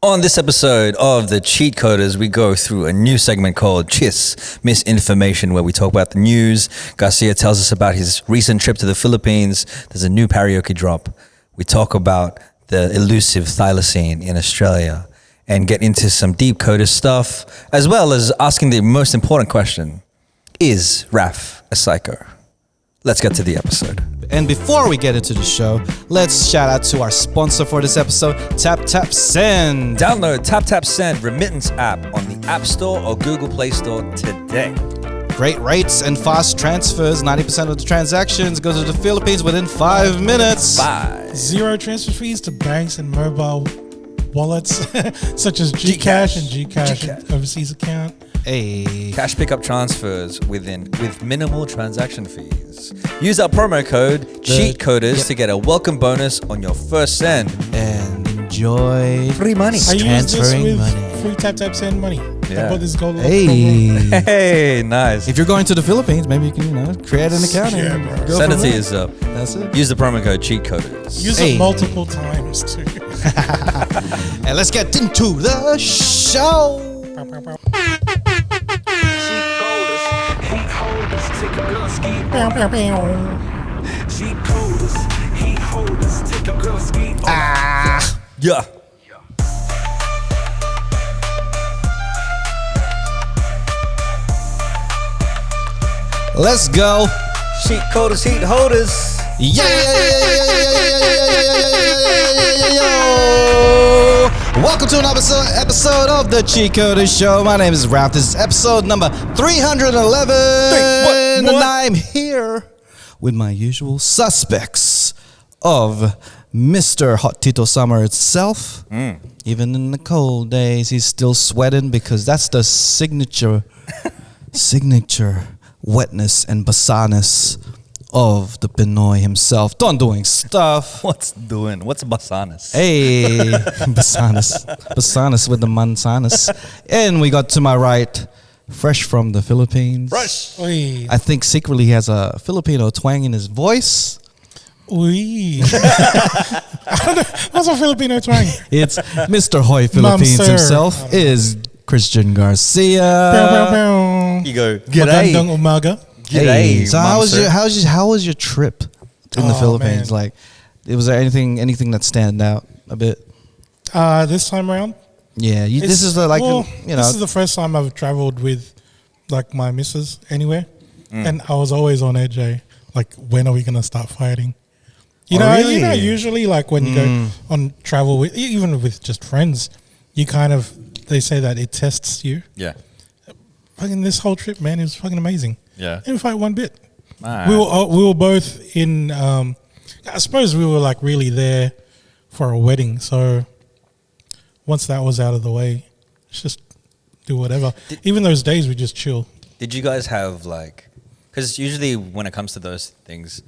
On this episode of the Cheatcoders, we go through a new segment called Misinformation, where we talk about the news. Garcia tells us about his recent trip to the Philippines. There's a new karaoke drop. We talk about the elusive thylacine in Australia and get into some deep coder stuff, as well as asking the most important question: is Raf a psycho? Let's get to the episode. And before we get into the show, let's shout out to our sponsor for this episode, TapTapSend. Download TapTapSend remittance app on the App Store or Google Play Store today. Great rates and fast transfers. 90% of the transactions go to the Philippines within 5 minutes. Zero transfer fees to banks and mobile wallets such as Gcash and Gcash overseas account. Hey. Cash pickup transfers with minimal transaction fees. Use our promo code Cheatcoders to get a welcome bonus on your first send. And enjoy free money. I use this with money. free TapTapSend money. Yeah. I bought this gold. Hey, nice. If you're going to the Philippines, maybe you can, create an account. Yeah, and bro. go Send it from to there. yourself. That's it. Use the promo code Cheatcoders. Use it multiple times too. And let's get into the show. Yeah. Let's go. Cheatcoders, heat holders. Yeah. Welcome to another episode of the Cheatcoders Show. My name is Ralph. This is episode number 311. And I'm here with my usual suspects of Mr. Hot Tito Summer itself. Even in the cold days, he's still sweating because that's the signature wetness and basaness of the Pinoy himself. Don doing stuff. What's basanas? Hey, basanas with the mansanas. And we got to my right, fresh from the Philippines. Fresh. Oi. I think secretly he has a Filipino twang in his voice. Oi. What's a Filipino twang? It's Mr. Hoy Philippines sir. himself is Christian Garcia. You go. Magandang umaga. Hey, so how was sir. your trip in the Philippines? Man. Like, was there anything that stand out a bit? This time around? Yeah, this is this is the first time I've traveled with like my missus anywhere, and I was always on edge. Like, when are we gonna start fighting? Really? Usually like when you go on travel with even with just friends, they say that it tests you. Yeah. Fucking this whole trip, man, it was fucking amazing. Yeah. Didn't fight one bit. Right. We were both in. I suppose we were like really there for a wedding. So once that was out of the way, let's just do whatever. Even those days, we just chill. Did you guys have because usually when it comes to those things,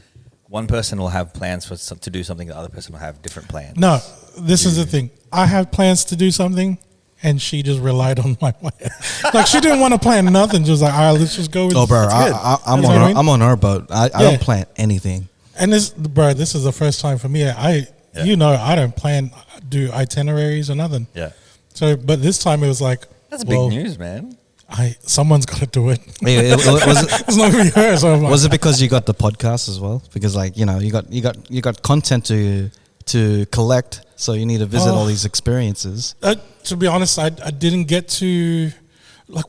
one person will have plans to do something, the other person will have different plans. No, this is the thing. I have plans to do something, and she just relied on my plan. Like, she didn't want to plan nothing. She was like, all right, let's just go with Oh, bro, I'm on her boat. I don't plan anything. And this is the first time for me. I don't do itineraries or nothing. Yeah. So, but this time it was like, That's big news, man. Someone's got to do it. Was It's not going to be her. So I'm like, it because you got the podcast as well? Because you got content to collect, so you need to visit all these experiences. To be honest, I didn't get to,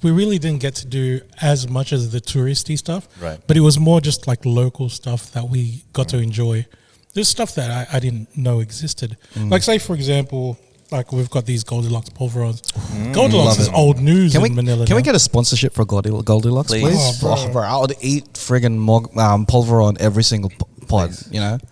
we really didn't get to do as much as the touristy stuff. Right. But it was more just like local stuff that we got to enjoy. There's stuff that I didn't know existed. Like, say, for example, like we've got these Goldilocks pulverons. Goldilocks is old news in Manila. Can we get a sponsorship for Goldilocks, please? Oh, bro. I would eat friggin' pulveron every single pod.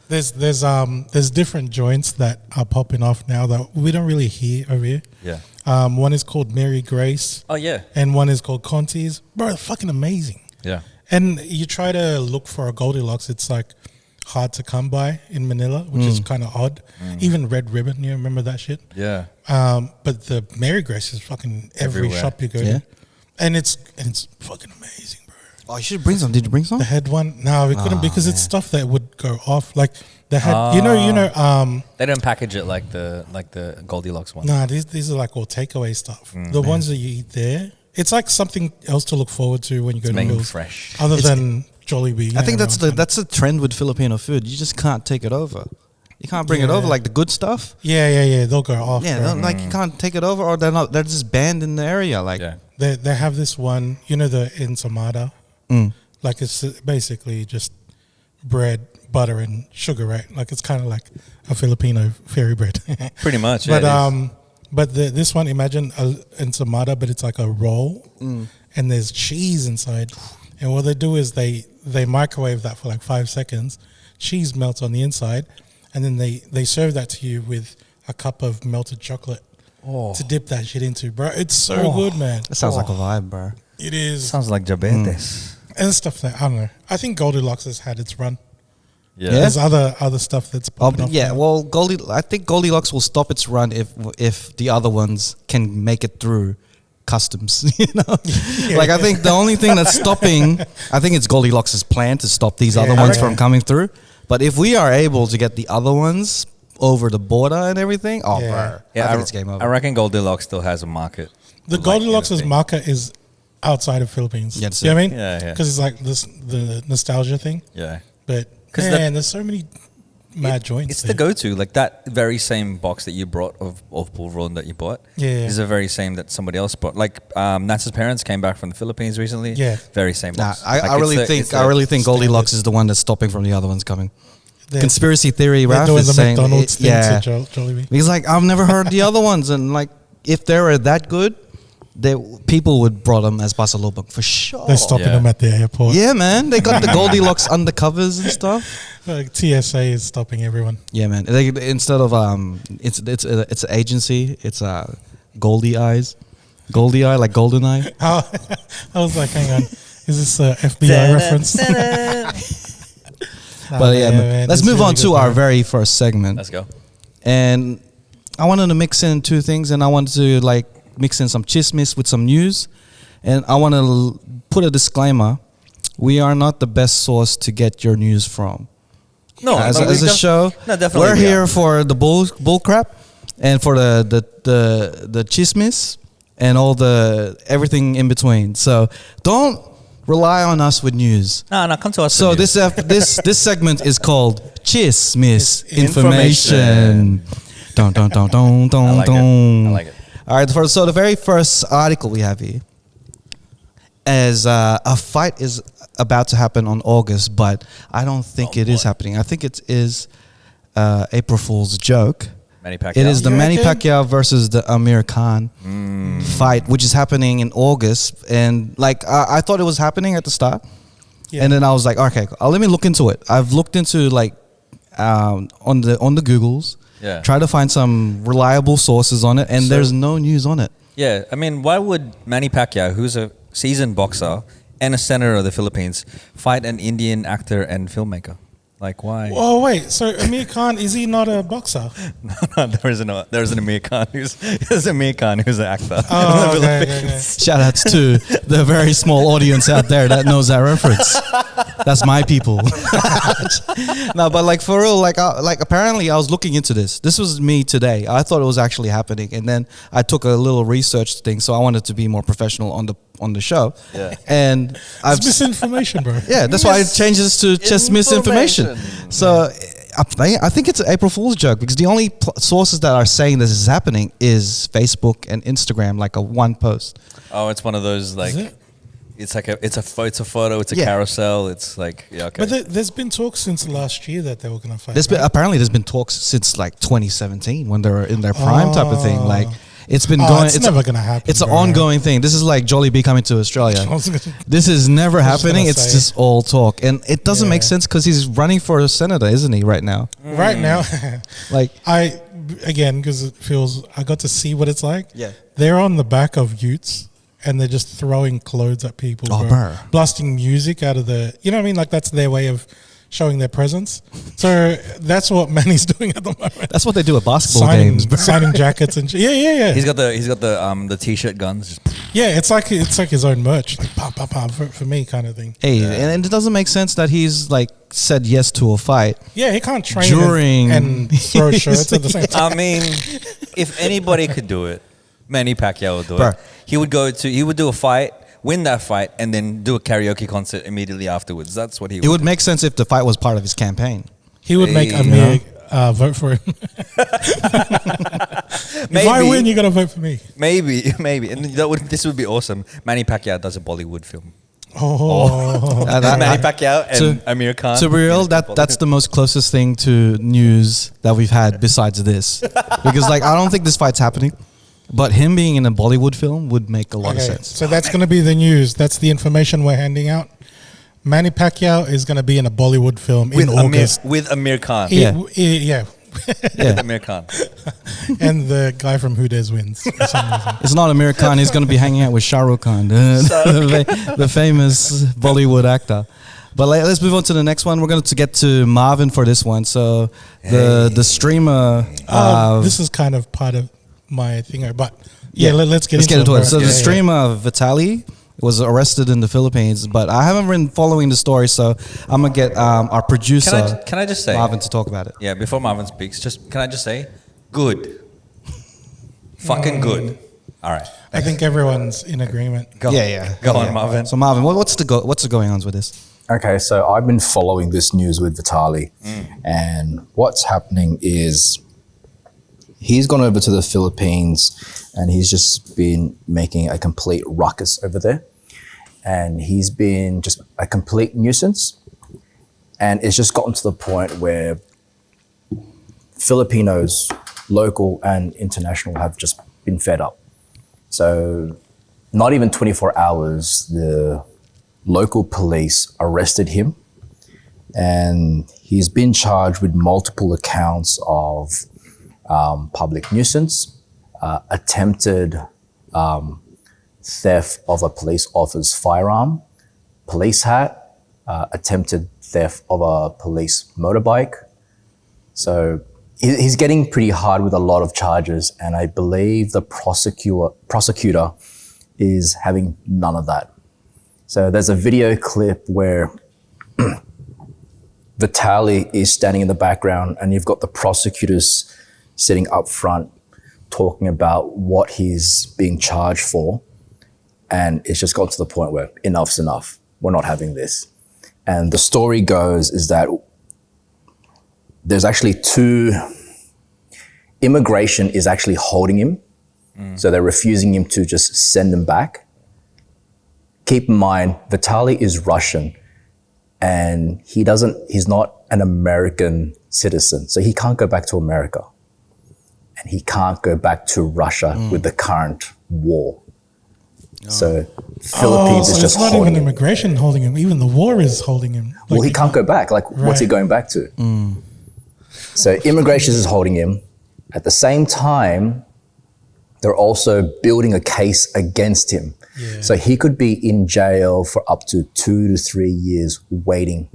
There's different joints that are popping off now that we don't really hear over here. Yeah. One is called Mary Grace. Oh, yeah. And one is called Conti's. Bro, they're fucking amazing. Yeah. And you try to look for a Goldilocks, it's like hard to come by in Manila, which is kind of odd. Even Red Ribbon, you remember that shit? Yeah. But the Mary Grace is fucking every Everywhere. shop you go to. And it's fucking amazing, bro. Oh, you should bring some. Did you bring some? The head one? No, we couldn't because it's stuff that would go off. Like They had, They don't package it like the Goldilocks one. nah, these are like all takeaway stuff. The ones that you eat there, it's like something else to look forward to when you go to Making meals. fresh. Other than Jollibee. I think that's the trend with Filipino food. You just can't take it over. You can't bring it over like the good stuff. Yeah. They'll go off. Yeah, bro. like you can't take it over, or they're just banned in the area. Like, Yeah. They have this one, the ensamada. Like it's basically just bread, butter, and sugar, right? Like it's kind of like a Filipino fairy bread. Pretty much. But yeah, this one, imagine an ensamada, but it's like a roll, and there's cheese inside. And what they do is they microwave that for like 5 seconds. Cheese melts on the inside, and then they serve that to you with a cup of melted chocolate to dip that shit into, bro. It's so good, man. that sounds like a vibe, bro. It is. sounds like diabetes. And stuff like, I don't know. I think Goldilocks has had its run. Yeah. There's other stuff that's popping up. Yeah, now. well, I think Goldilocks will stop its run if the other ones can make it through customs. Like I think the only thing that's stopping, I think it's Goldilocks' plan to stop these other ones from coming through. But if we are able to get the other ones over the border and everything, bro, I think it's game over. I reckon Goldilocks still has a market. The Goldilocks' market is outside of Philippines. Yeah, you know what I mean? Yeah. Because it's like the nostalgia thing. Yeah. But there's so many mad joints. It's the go-to. Like that very same box that you brought of pulveron that you bought. Yeah. Is the very same that somebody else bought. Like Natsa's parents came back from the Philippines recently. Yeah. Very same box. I really think Goldilocks is the one that's stopping from the other ones coming. Conspiracy theory, They're Ralph doing is the saying, McDonald's thing yeah. to Jollibee. Because like I've never heard the other ones, and like if they were that good, people would brought them as pasalubong for sure. They're stopping them at the airport. Yeah, man, they got the Goldilocks undercovers and stuff. Like TSA is stopping everyone. Yeah, man. Instead of it's an agency. It's Goldie Eyes, Goldie Eye like Golden Eye. I was like, hang on, is this a FBI reference? But yeah, man, let's move on to our very first segment. Let's go. And I wanted to mix in two things, and I wanted to like mix in some chismis with some news, and I want to put a disclaimer: we are not the best source to get your news from. No, as a show, definitely we're here for the bull crap, and for the chismis and all the everything in between. So don't rely on us with news. No, come to us. So this segment is called Chismis Information. Dun, dun, dun, dun, dun, I like it. dun. I like it. All right, so the very first article we have here is a fight is about to happen on August, but I don't think it is happening. I think it is April Fool's joke. Manny Pacquiao. It is the Manny Pacquiao versus the Amir Khan fight, which is happening in August. And like I thought it was happening at the start, and then I was like, okay, let me look into it. I've looked into like on the Googles, try to find some reliable sources on it, and there's no news on it. Yeah, I mean, why would Manny Pacquiao, who's a seasoned boxer and a senator of the Philippines, fight an Indian actor and filmmaker? Like, why? Oh wait, so Amir Khan, is he not a boxer? No, there isn't Amir Khan there's Amir Khan who's an actor. Oh, okay. Shout outs to the very small audience out there that knows that reference. That's my people. No, but like for real, like apparently I was looking into this. This was me today. I thought it was actually happening, and then I took a little research thing, so I wanted to be more professional on the show. Yeah. And It's misinformation, bro. yeah, that's why I changed this to just misinformation. So I think it's an April Fool's joke, because the only sources that are saying this is happening is Facebook and Instagram, like a one post. Oh, it's one of those like. It's like it's a photo, it's a carousel. It's like okay. But there's been talks since last year that they were going to fight. Apparently there's been talks since like 2017 when they were in their prime type of thing. Like it's been going. It's never going to happen. It's an ongoing thing. This is like Jollibee coming to Australia. This is never happening. It's just all talk, and it doesn't make sense because he's running for a senator, isn't he? Right now. Right now, like because it feels I got to see what it's like. Yeah, they're on the back of utes. And they're just throwing clothes at people, bro. Blasting music out of the, you know what I mean? Like that's their way of showing their presence. So that's what Manny's doing at the moment. That's what they do at basketball games, bro. Signing jackets and yeah. He's got the t-shirt guns. Just Yeah, it's like his own merch, like pam pam pam for me kind of thing. Hey, and it doesn't make sense that he's like said yes to a fight. Yeah, he can't train During- and throw shirts at the same time. I mean, if anybody could do it, Manny Pacquiao would do Bruh. it. He would do a fight, win that fight, and then do a karaoke concert immediately afterwards. That's what he would It would do. make sense if the fight was part of his campaign. He would make Hey. Amir vote for him. If I win, you got to vote for me. Maybe. And this would be awesome. Manny Pacquiao does a Bollywood film. Oh, Manny Pacquiao and to- Amir Khan. To be real, that's the most closest thing to news that we've had besides this. Because like I don't think this fight's happening, but him being in a Bollywood film would make a lot of okay. sense. So that's going to be the news. That's the information we're handing out. Manny Pacquiao is going to be in a Bollywood film in August. with Amir Khan. Yeah. Yeah. With Amir Khan. And the guy from Who Dares Wins for some reason. It's not Amir Khan. He's going to be hanging out with Shah Rukh Khan, the famous Bollywood actor. But let's move on to the next one. We're going to get to Marvin for this one. So the streamer. This is kind of part of my thing, but let's get into it. bro. So the streamer Vitali was arrested in the Philippines, but I haven't been following the story, so I'm gonna get our producer Can I just say, Marvin to talk about it. Yeah, before Marvin speaks, can I just say, good. Fucking good. All right. I think everyone's in agreement. Go on, Marvin. So Marvin, what's the going on with this? Okay, so I've been following this news with Vitali, and what's happening is he's gone over to the Philippines and he's just been making a complete ruckus over there. And he's been just a complete nuisance. And it's just gotten to the point where Filipinos, local and international, have just been fed up. So not even 24 hours, the local police arrested him, and he's been charged with multiple accounts of public nuisance, attempted theft of a police officer's firearm, police hat, attempted theft of a police motorbike. So he's getting pretty hard with a lot of charges, and I believe the prosecutor is having none of that. So there's a video clip where Vitali is standing in the background and you've got the prosecutors sitting up front talking about what he's being charged for. And it's just got to the point where enough's enough. We're not having this. And the story goes is that there's actually immigration is actually holding him. So they're refusing him to just send him back. Keep in mind, Vitali is Russian and he's not an American citizen. So he can't go back to America. And he can't go back to Russia with the current war. So Philippines is so just it's not holding even him. immigration holding him. Even the war is holding him. Well, Like, he can't go back. Like, what's he Right. going back to? So immigration is holding him. At the same time, they're also building a case against him. Yeah. So he could be in jail for up to 2 to 3 years waiting,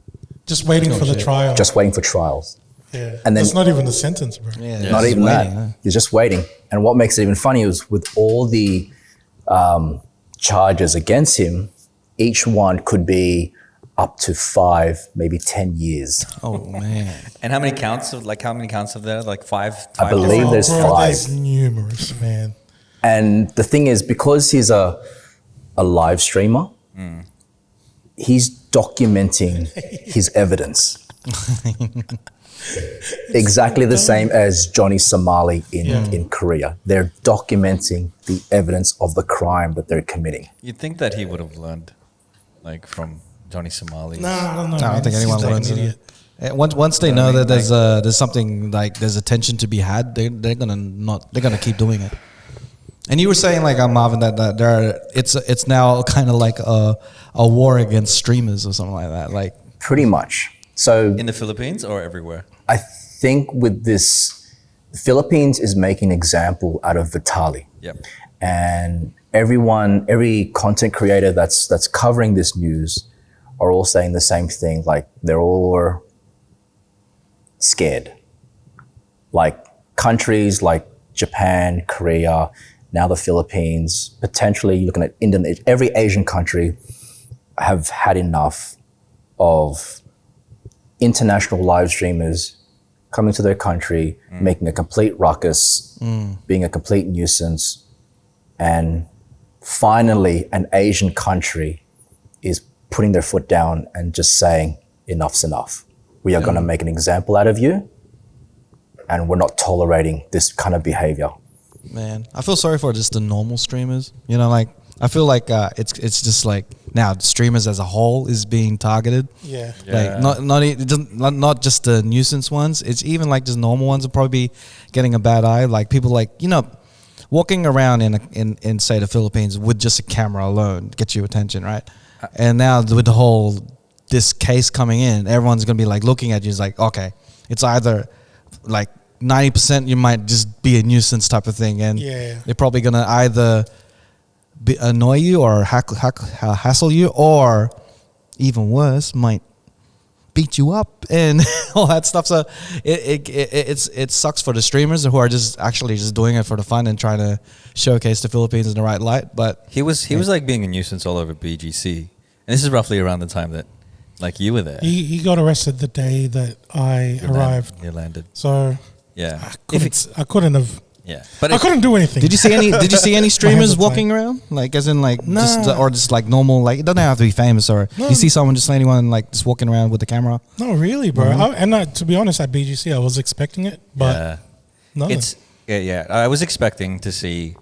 Just waiting for the trial. just waiting for trials. yeah. and then- It's not even the sentence, bro. Not even that. He's just waiting. And what makes it even funny is with all the charges against him, each one could be up to 5, maybe 10 years. Oh man. And how many counts are there? Like five? I believe there's Bro, 5. there's numerous, man. And the thing is, because he's a live streamer, he's documenting his evidence. Exactly the same as Johnny Somali in Korea. They're documenting the evidence of the crime that they're committing. You'd think that he would have learned, like from Johnny Somali. No, I don't think anyone like learns an it. idiot. Once they know that there's something like there's attention to be had, they're gonna keep doing it. And you were saying like Marvin that it's now kind of like a war against streamers or something like that. Like Pretty much. So In the Philippines or everywhere? I think with this, the Philippines is making an example out of Vitali. Yep. And every content creator that's covering this news are all saying the same thing. Like they're all scared. Like countries like Japan, Korea, now the Philippines, potentially you're looking at Indonesia, every Asian country have had enough of international live streamers coming to their country, making a complete ruckus, being a complete nuisance, and finally an Asian country is putting their foot down and just saying, enough's enough. We are going to make an example out of you, and we're not tolerating this kind of behavior. Man, I feel sorry for just the normal streamers. You know, like I feel like it's just like now streamers as a whole is being targeted. Yeah. Like not just the nuisance ones. It's even like just normal ones will probably be getting a bad eye. Like people like, you know, walking around in say the Philippines with just a camera alone gets you attention, right? And now with the whole this case coming in, everyone's gonna be like looking at you. It's like, okay, it's either like 90% you might just be a nuisance type of thing, and they're probably gonna either annoy you or hassle you, or even worse, might beat you up and all that stuff. So it sucks for the streamers who are just actually just doing it for the fun and trying to showcase the Philippines in the right light. But he was like being a nuisance all over BGC, and this is roughly around the time that like you were there. He got arrested the day that I arrived. He landed. So yeah, I couldn't have. Yeah, but I couldn't do anything. Did you see any streamers walking around, like as in like just like normal, like it doesn't have to be famous, or you see someone, just anyone like just walking around with the camera? No, really, bro. To be honest, at BGC I was expecting it, but no. I was expecting to see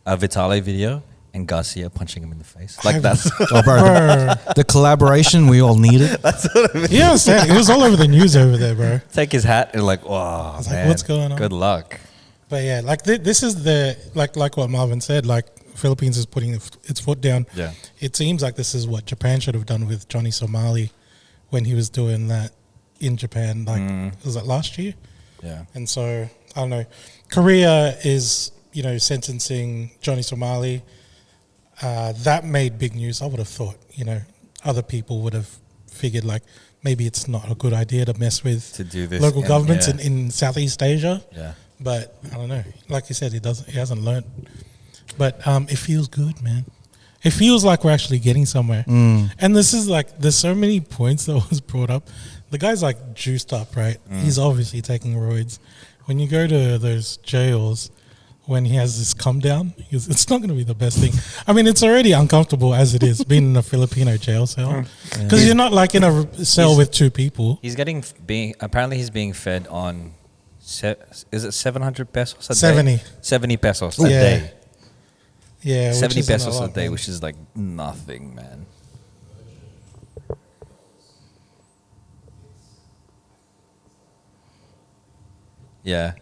a Vitali video and Garcia punching him in the face. Like that's the collaboration we all needed. That's what I mean. Yeah, it was all over the news over there, bro. Take his hat and like, wow, man, like, what's going on? Good luck. But yeah, like this is the like what Marvin said. Like Philippines is putting its foot down. Yeah, it seems like this is what Japan should have done with Johnny Somali when he was doing that in Japan. Like was that last year? Yeah, and so I don't know. Korea is sentencing Johnny Somali. That made big news. I would have thought other people would have figured like maybe it's not a good idea to mess with to do this local governments in Southeast Asia. Yeah. But I don't know. Like you said, he hasn't learned. But it feels good, man. It feels like we're actually getting somewhere. And this is like, there's so many points that was brought up. The guy's like juiced up, right? He's obviously taking roids. When you go to those jails, when he has this come down, it's not going to be the best thing. I mean, it's already uncomfortable as it is being in a Filipino jail cell, because you're not like in a cell with two people. He's apparently he's being fed on. Is it 700 pesos a 70. day? 70 pesos a day. Yeah, 70 pesos a day, which is like nothing, man. Yeah.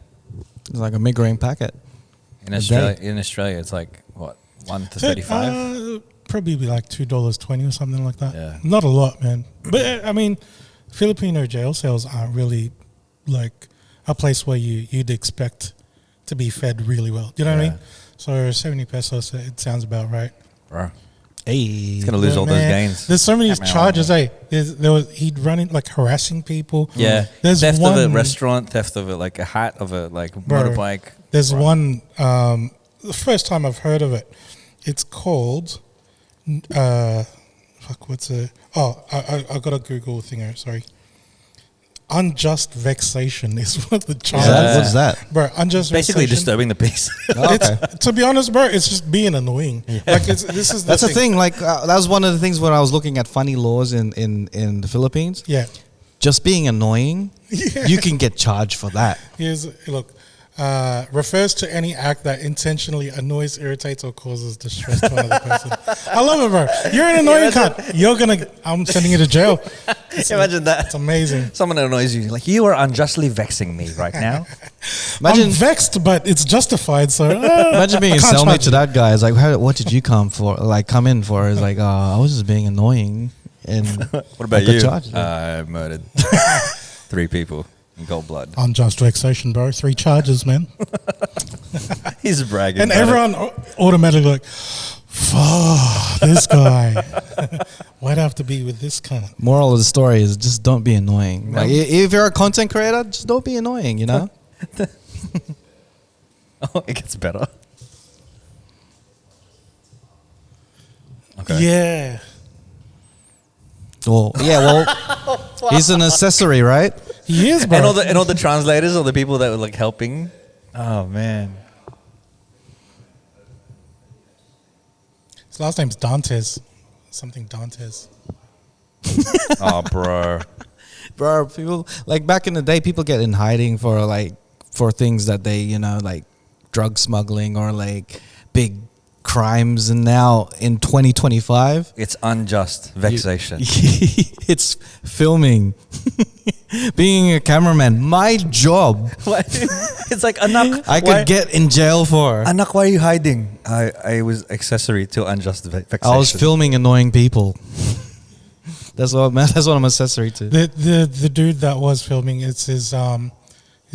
It's like a mid-grain packet. In Australia, it's like what, 1 to 35? Probably be like $2.20 or something like that. Yeah. Not a lot, man. But I mean, Filipino jail cells aren't really like a place where you'd expect to be fed really well. Do you know what I mean? So 70 pesos, it sounds about right. Bro. Hey, he's gonna lose all those gains. There's so many charges. He'd running like harassing people. Yeah, there's theft one, of a restaurant, theft of like a hat of a motorbike. There's one. The first time I've heard of it. It's called. What's it? Oh, I got a Google thinger. Sorry. Unjust vexation is what the charge is. What's that? Bro, unjust basically vexation. disturbing the peace. To be honest, bro, it's just being annoying. Yeah. Like that's the thing. Like that was one of the things when I was looking at funny laws in the Philippines. Yeah. Just being annoying, you can get charged for that. Refers to any act that intentionally annoys, irritates, or causes distress to another person. I love it, bro. You're an annoying cunt. I'm sending you to jail. Imagine that. It's amazing. Someone annoys you. Like, you are unjustly vexing me right now. I'm vexed, but it's justified. So imagine being a cellmate to that guy. It's like, what did you come in for? It's like, I was just being annoying. And what about you? I murdered 3 people. In cold blood. Unjust vexation, bro. 3 charges, man. He's bragging. And everyone automatically like, fuck, this guy. Why'd I have to be with this cunt? Moral of the story is just don't be annoying. Like, if you're a content creator, just don't be annoying, you know? Oh, it gets better. Okay. Yeah. Well, he's an accessory, right? He is, bro. And all the translators, all the people that were like helping. Oh man. His last name's Dantes. Something Dantes. Oh, bro. Bro, people like back in the day, people get in hiding for things that they, you know, like drug smuggling or like big crimes, and now in 2025 It's unjust vexation. it's filming. Being a cameraman, my job. It's like, Anak, I could get in jail for. Anak, why are you hiding? I was accessory to unjust vexation. I was filming annoying people. That's what I'm accessory to. The dude that was filming, it's his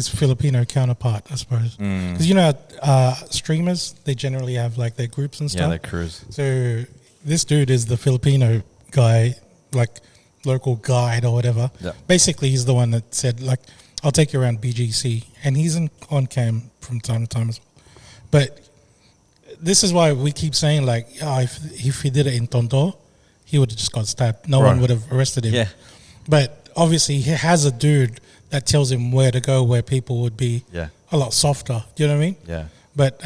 Filipino counterpart, I suppose. Because you know, streamers, they generally have like their groups and stuff. Yeah, they cruise. So this dude is the Filipino guy, like local guide or whatever. Yeah. Basically, he's the one that said like, "I'll take you around BGC," and he's on cam from time to time as well. But this is why we keep saying like, if he did it in Tondo, he would have just got stabbed. No one would have arrested him. Yeah. But obviously, he has a dude that tells him where to go, where people would be a lot softer. Do you know what I mean? Yeah. But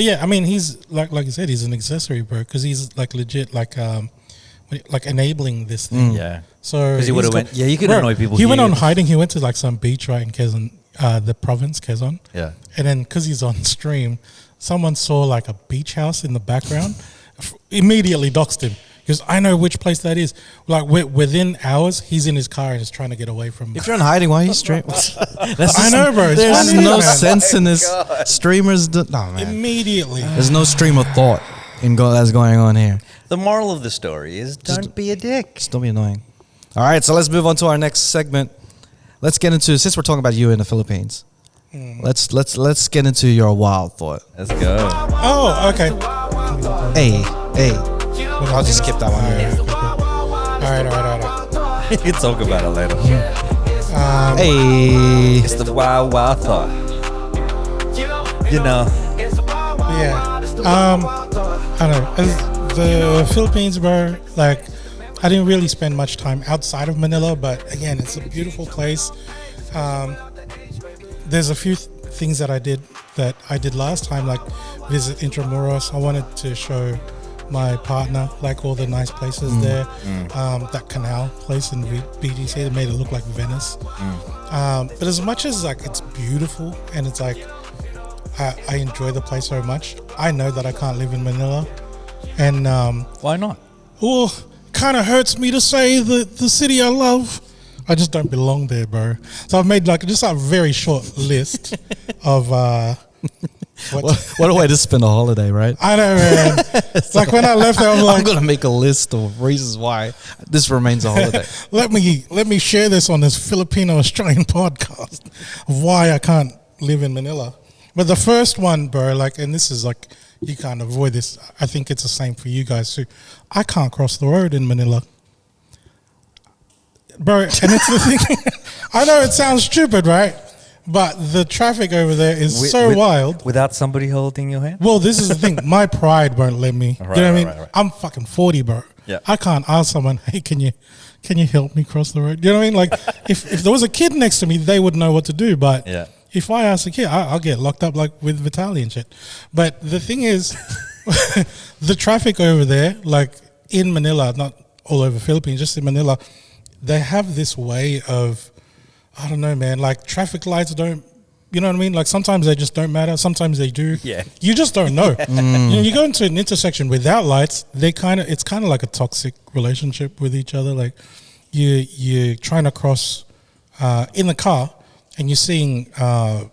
yeah, I mean, he's like you said, he's an accessory, bro, because he's like legit, like enabling this thing. Yeah. So Because he would have went. Yeah, you could bro, annoy people. He went here. on hiding. He went to like some beach right in Quezon, the province Quezon. Yeah. And then because he's on stream, someone saw like a beach house in the background, immediately doxed him. Because I know which place that is. Like within hours, he's in his car and is trying to get away from. If you're in hiding, why are you streaming? I know, bro. It's There's funny, no man. sense in this. Streamers do no, man. Immediately. There's no stream of thought that's going on here. The moral of the story is don't be a dick. Just don't be annoying. All right, so let's move on to our next segment. Let's get into, since we're talking about you in the Philippines, let's get into your wild thought. Let's go. Oh, okay. Hey. I'll just skip that one. All right. You can talk about it later. Hey. It's the wild thought. You know. Yeah. I don't know. As the Philippines, bro, like, I didn't really spend much time outside of Manila, but again, it's a beautiful place. There's a few things that I did last time, like visit Intramuros. I wanted to show my partner like all the nice places there. That canal place in BGC, they made it look like Venice. But as much as like it's beautiful and it's like I enjoy the place so much, I know that I can't live in Manila. And Why not? kind of hurts me to say the city I love, I just don't belong there, bro. So I've made like just a very short list of What a way to spend a holiday, right? I know, man. Like when I left there, I'm I'm like, gonna make a list of reasons why this remains a holiday. let me share this on this Filipino Australian podcast of why I can't live in Manila. But the first one, bro, like, and this is like, you can't avoid this. I think it's the same for you guys too. I can't cross the road in Manila, bro. And it's the thing. I know it sounds stupid, right? But the traffic over there is so wild. Without somebody holding your hand? Well, this is the thing. My pride won't let me. Right, you know what I mean? right. I'm fucking 40, bro. Yeah. I can't ask someone, hey, can you help me cross the road? You know what I mean? Like, if there was a kid next to me, they would know what to do. But Yeah. if I ask a kid, I'll get locked up like with Vitali and shit. But the thing is, the traffic over there, like in Manila, not all over Philippines, just in Manila, they have this way of, I don't know, man, like traffic lights don't, you know what I mean? Like sometimes they just don't matter. Sometimes they do. Yeah. You just don't know. You know, you go into an intersection without lights, it's kind of like a toxic relationship with each other. Like you're trying to cross in the car and you're seeing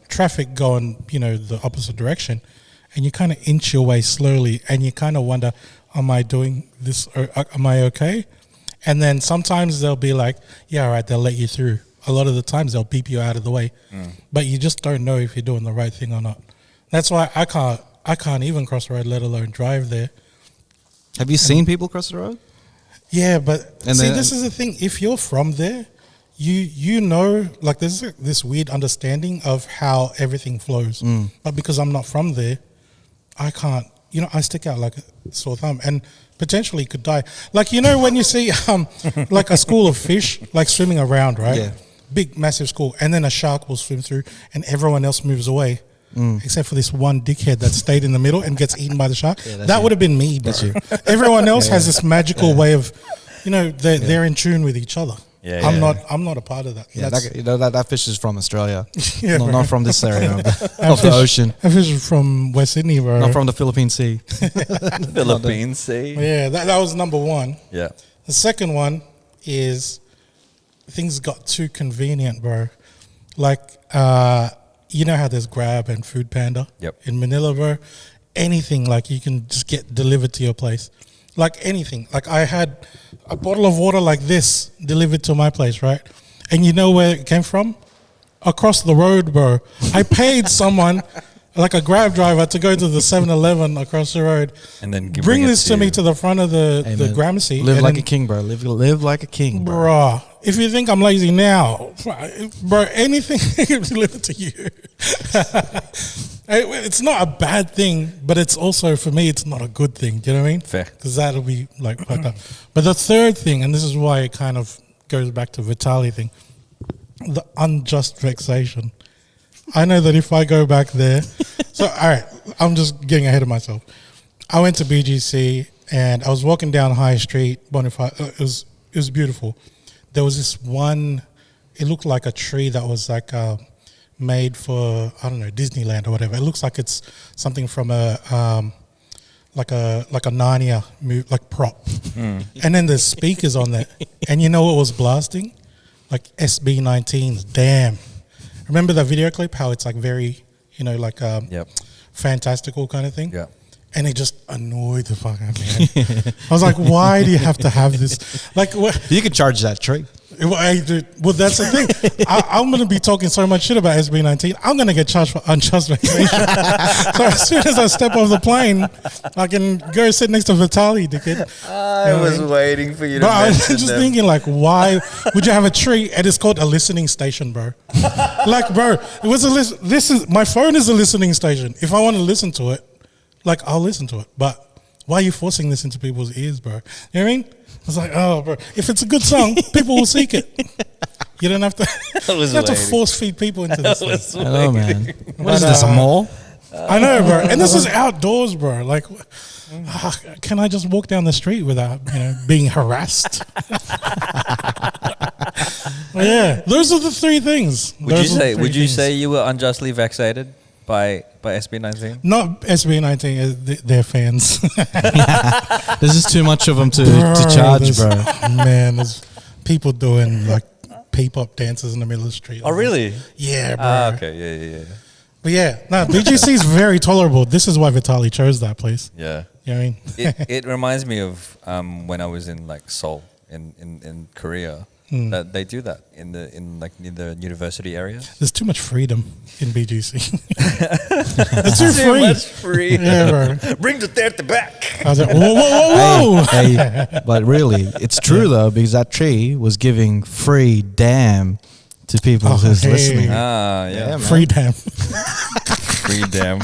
traffic going, you know, the opposite direction, and you kind of inch your way slowly and you kind of wonder, am I doing this? Or am I okay? And then sometimes they'll be like, yeah, all right, they'll let you through. A lot of the times they'll beep you out of the way, but you just don't know if you're doing the right thing or not. That's why I can't even cross the road, let alone drive there. Have you seen people cross the road? Yeah, but And see, then- this is the thing. If you're from there, you know, like there's this weird understanding of how everything flows. But because I'm not from there, I can't I stick out like a sore thumb and potentially could die. Like, when you see like a school of fish like swimming around, right? Yeah. Big, massive school, and then a shark will swim through and everyone else moves away. Except for this one dickhead that stayed in the middle and gets eaten by the shark. Yeah, that would have been me, bro. Everyone else has this magical way of, they're in tune with each other. Yeah, I'm not a part of that. Yeah, that fish is from Australia. Yeah, no, bro. not from this area of the ocean. That fish is from West Sydney, bro. Not from the Philippine Sea. Philippines, see? Yeah, that was number one. Yeah. The second one is things got too convenient, bro. Like, you know how there's Grab and Food Panda? Yep. In Manila, bro. Anything, like, you can just get delivered to your place. Like, anything. Like, I had a bottle of water like this delivered to my place, right? And you know where it came from? Across the road, bro. I paid someone, like a Grab driver, to go to the 7-Eleven across the road. And then bring this to me to the front of the Gramercy. Live and like then- a king, bro. Live like a king, bro. Bruh, if you think I'm lazy now, bro, anything delivered to you. It's not a bad thing, but it's also, for me, it's not a good thing. Do you know what I mean? Fair. Because that'll be like fucked up. But the third thing, and this is why it kind of goes back to Vitali thing, the unjust vexation. I know that if I go back there, so all right, I'm just getting ahead of myself. I went to BGC and I was walking down High Street, Bonify. It was beautiful. There was this one. It looked like a tree that was like made for, I don't know, Disneyland or whatever. It looks like it's something from a like a Narnia movie, like prop. And then there's speakers on there, and you know what was blasting? Like SB19's Damn. Remember that video clip? How it's like very, like Yep. fantastical kind of thing. Yeah. And it just annoyed the fuck out of me. I was like, why do you have to have this? Like, what? You could charge that tree. Well, that's the thing. I'm going to be talking so much shit about SB19. I'm going to get charged for unjust vexation. So as soon as I step off the plane, I can go sit next to Vitali, dickhead. I was waiting for you to But I was mention just them. thinking, like, why would you have a tree and it's called a listening station, bro? Like, bro, it was my phone is a listening station. If I want to listen to it, like, I'll listen to it. But why are you forcing this into people's ears, bro? You know what I mean? I was like, oh, bro, if it's a good song, people will seek it. You don't have to. I was you have to waiting. force feed people into this. thing. I know, man. What is But, this, a mall? I know, bro, and this is outdoors, bro. Like, can I just walk down the street without being harassed? Yeah, those are the three things. Would you say you were unjustly vexated by SB19? Not SB19? They're fans. There's just too much of them to charge, there's- bro. Man, there's people doing like P-pop dances in the middle of the street. Oh, really? Yeah, bro. Ah, okay. Yeah. But yeah, no, BGC is very tolerable. This is why Vitali chose that place. Yeah. You know what I mean? It reminds me of when I was in like Seoul in Korea. That they do that in the university area. There's too much freedom in BGC. It's too free. much free. Yeah, bro. Bring the Duterte back. I was like, whoa. Hey, but really, it's true though, because that tree was giving free damn to people who's hey. listening. Ah, yeah. man. Free damn. Free damn.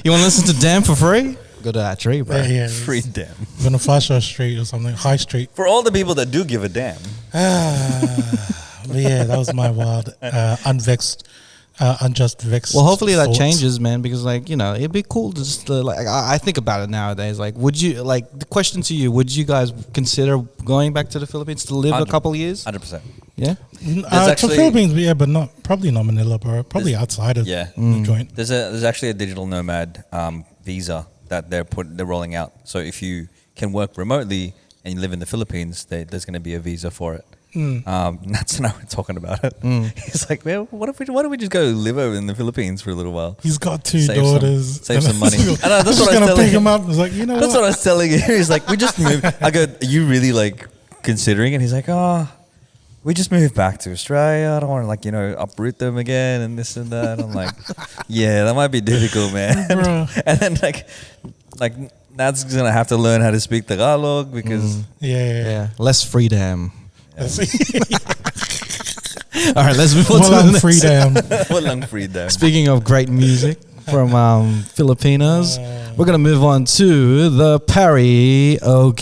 You want to listen to damn for free? Go to that tree, bro. Yeah, Free damn. Bonifacio Street or something. High Street. For all the people that do give a damn. But yeah, that was my wild, unjust vex. Well, hopefully that thoughts. changes, man. Because it'd be cool to just like I think about it nowadays. Like, would you the question to you? Would you guys consider going back to the Philippines to live a couple of years? 100%. Yeah. To actually- Philippines, yeah, but probably not Manila, bro. Probably outside of Yeah. the joint. There's actually a digital nomad visa that they're rolling out. So if you can work remotely and you live in the Philippines, there's going to be a visa for it. Nats and I were talking about it. He's like, man, why don't we just go live over in the Philippines for a little while? He's got two Save daughters. save some money. He's I know, that's what I was gonna telling pick him. him up. He's like, That's what I was telling you. He's like, we just moved. I go, are you really like considering it? He's like, we just moved back to Australia. I don't want to uproot them again and this and that. I'm like, yeah, that might be difficult, man. Bro. And then like Nat's gonna have to learn how to speak Tagalog because Yeah. Less free damn. That's All right, let's move on to the Walang next. freedom. walang freedom. Speaking of great music from Filipinos, we're gonna move on to the karaoke.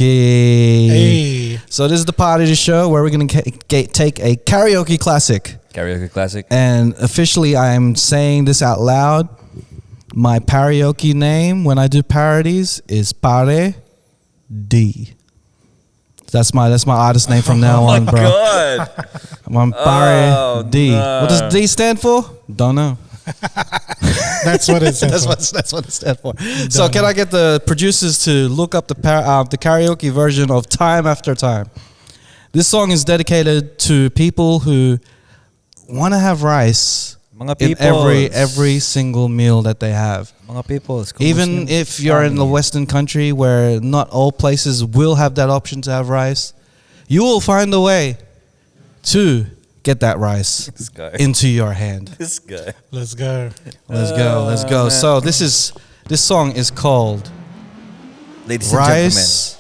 Hey. So this is the part of the show where we're gonna take a karaoke classic. Karaoke classic. And officially, I'm saying this out loud. My karaoke name when I do parodies is Parody. That's my artist name from now on, bro. God. I'm Parody. no. What does D stand for? Don't know. That's what it says. That's what it stands for. So can I get the producers to look up the karaoke version of Time After Time? This song is dedicated to people who want to have rice Mga in peoples. every single meal that they have. Mga people. Even if you're in the Western country where not all places will have that option to have rice, you will find a way to get that rice This guy. into your hand. This guy. Let's go. Let's go. man. So this song is called Ladies and gentlemen. Rice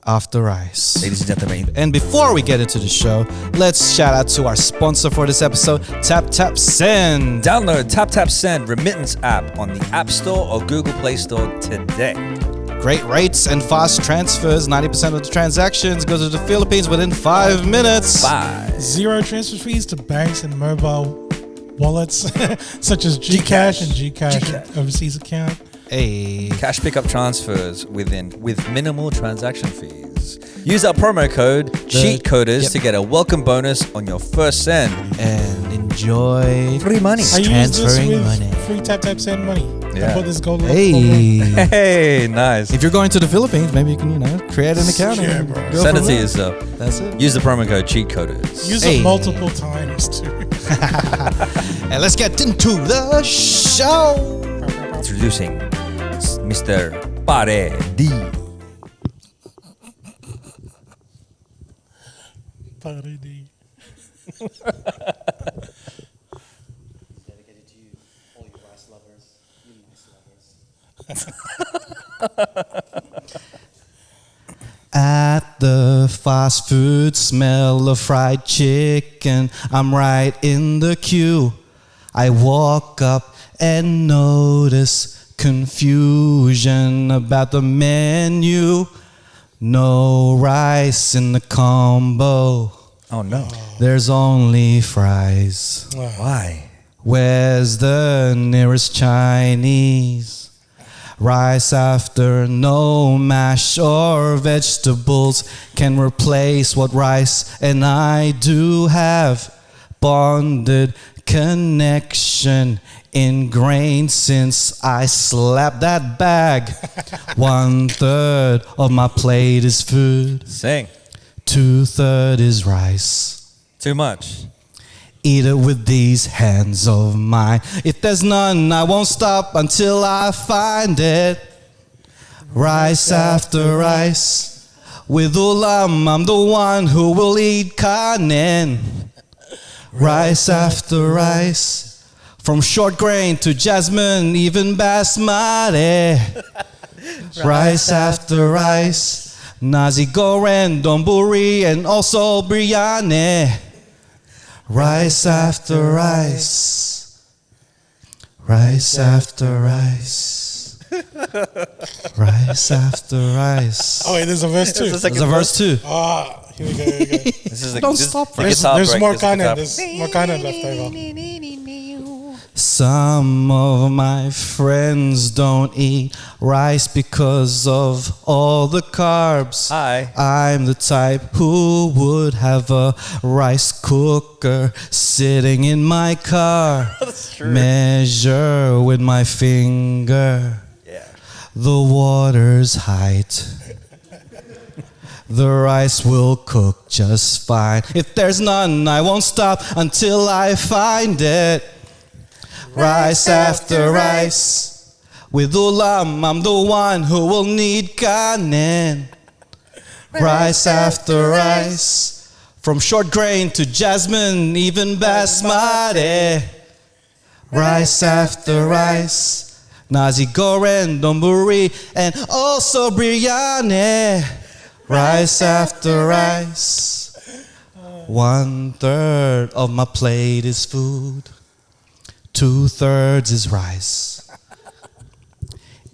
After Rice. Ladies and gentlemen. And before we get into the show, let's shout out to our sponsor for this episode, Tap Tap Send. Download Tap Tap Send remittance app on the App Store or Google Play Store today. Great rates and fast transfers. 90% of the transactions go to the Philippines within 5 minutes. Bye. Zero transfer fees to banks and mobile wallets such as Gcash and Gcash overseas account. Hey. Cash pickup transfers with minimal transaction fees. Use our promo code Cheatcoders to get a welcome bonus on your first send. And enjoy Free money. I use this transferring with money. free Tap Tap Send money. Yeah. I bought this gold. Hey. Hey, nice. If you're going to the Philippines, maybe you can, create an account. Yeah, and bro. go Send it from to there. yourself. That's it. Use the promo code Cheatcoders. Use Hey. it multiple times too. And let's get into the show. Introducing Mr. Parody. Parody. Dedicated to you, all you rice lovers, you rice lovers. At the fast food smell of fried chicken, I'm right in the queue. I walk up and notice confusion about the menu. No rice in the combo. Oh no. There's only fries. Why? Where's the nearest Chinese? Rice after no mash or vegetables can replace what rice and I do have. Bonded connection ingrained since I slapped that bag. 1/3 of my plate is food. Sing. 2/3 is rice. Too much. Eat it with these hands of mine. If there's none, I won't stop until I find it. Rice after rice. With ulam, I'm the one who will eat kanin. Rice after rice. From short grain to jasmine, even basmati. Rice after rice. Nasi goreng, donburi, and also biryani. Rice after rice. Rice after rice. Rice after rice. Oh wait, there's a verse too. There's a verse too. Ah, here we go. Here we go. This is Don't stop. the There's, guitar there's break, more this is kind guitar- There's more kind left over. Some of my friends don't eat rice because of all the carbs. Hi. I'm the type who would have a rice cooker sitting in my car. That's true. Measure with my finger Yeah. the water's height. The rice will cook just fine. If there's none, I won't stop until I find it. Rice after rice. With ulam, I'm the one who will need kanin. Rice after rice. From short grain to jasmine, even basmati. Rice after rice. Nasi goreng, donburi, and also biryani. Rice after rice. 1/3 of my plate is food. 2/3 is rice.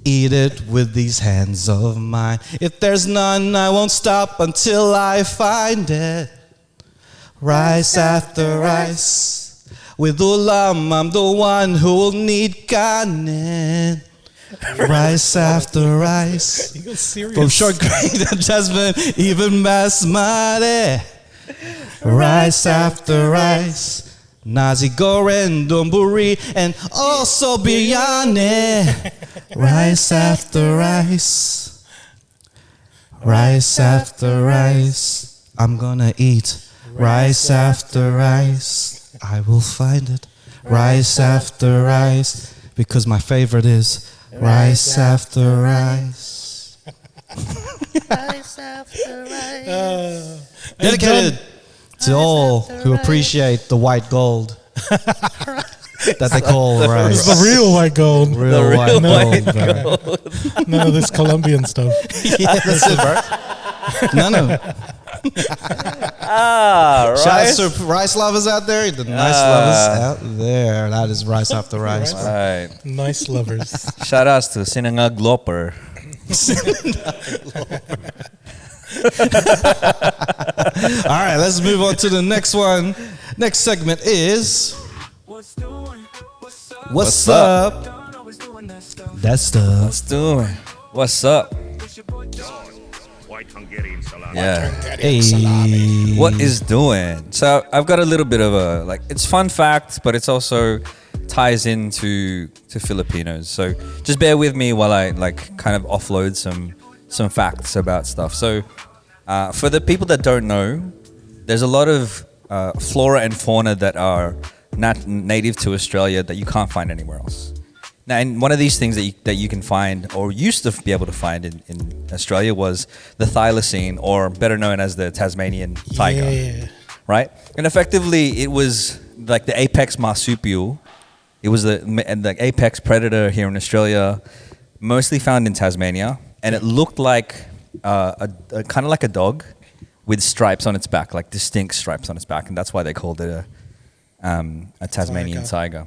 eat it with these hands of mine. If there's none, I won't stop until I find it. Rice after rice. With ulam, I'm the one who will need kanin. Rice after rice. You got serious. From short grain and jasmine, even basmati. Rice after rice. Nasi goreng, donburi, and also biryani. Rice after rice. Rice after rice. I'm gonna eat rice after rice. I will find it. Rice after rice. Because my favorite is rice after rice. Rice after rice. Dedicated to all who appreciate the white gold that they call It's rice. the real white gold. Real white gold, bro. None of this Colombian stuff. Yeah, that's it, bro. No. Shout out to rice lovers out there. The nice lovers out there. That is rice after rice. Rice. Bro. Right. Nice lovers. Shout outs to Sinangag Loper. All right, let's move on to the next one. Next segment is What's up? That stuff. What's doing? What's up? Yeah. Hey. What is doing? So I've got a little bit of a it's fun fact, but it's also ties into Filipinos. So just bear with me while I kind of offload some facts about stuff. So for the people that don't know, there's a lot of flora and fauna that are not native to Australia that you can't find anywhere else. Now, and one of these things that you can find, or used to be able to find in Australia, was the thylacine, or better known as the Tasmanian tiger, Yeah. right? And effectively, it was like the apex marsupial. It was the apex predator here in Australia, mostly found in Tasmania, and it looked like a kind of like a dog with stripes on its back, like distinct stripes on its back, and that's why they called it a Tasmanian tiger.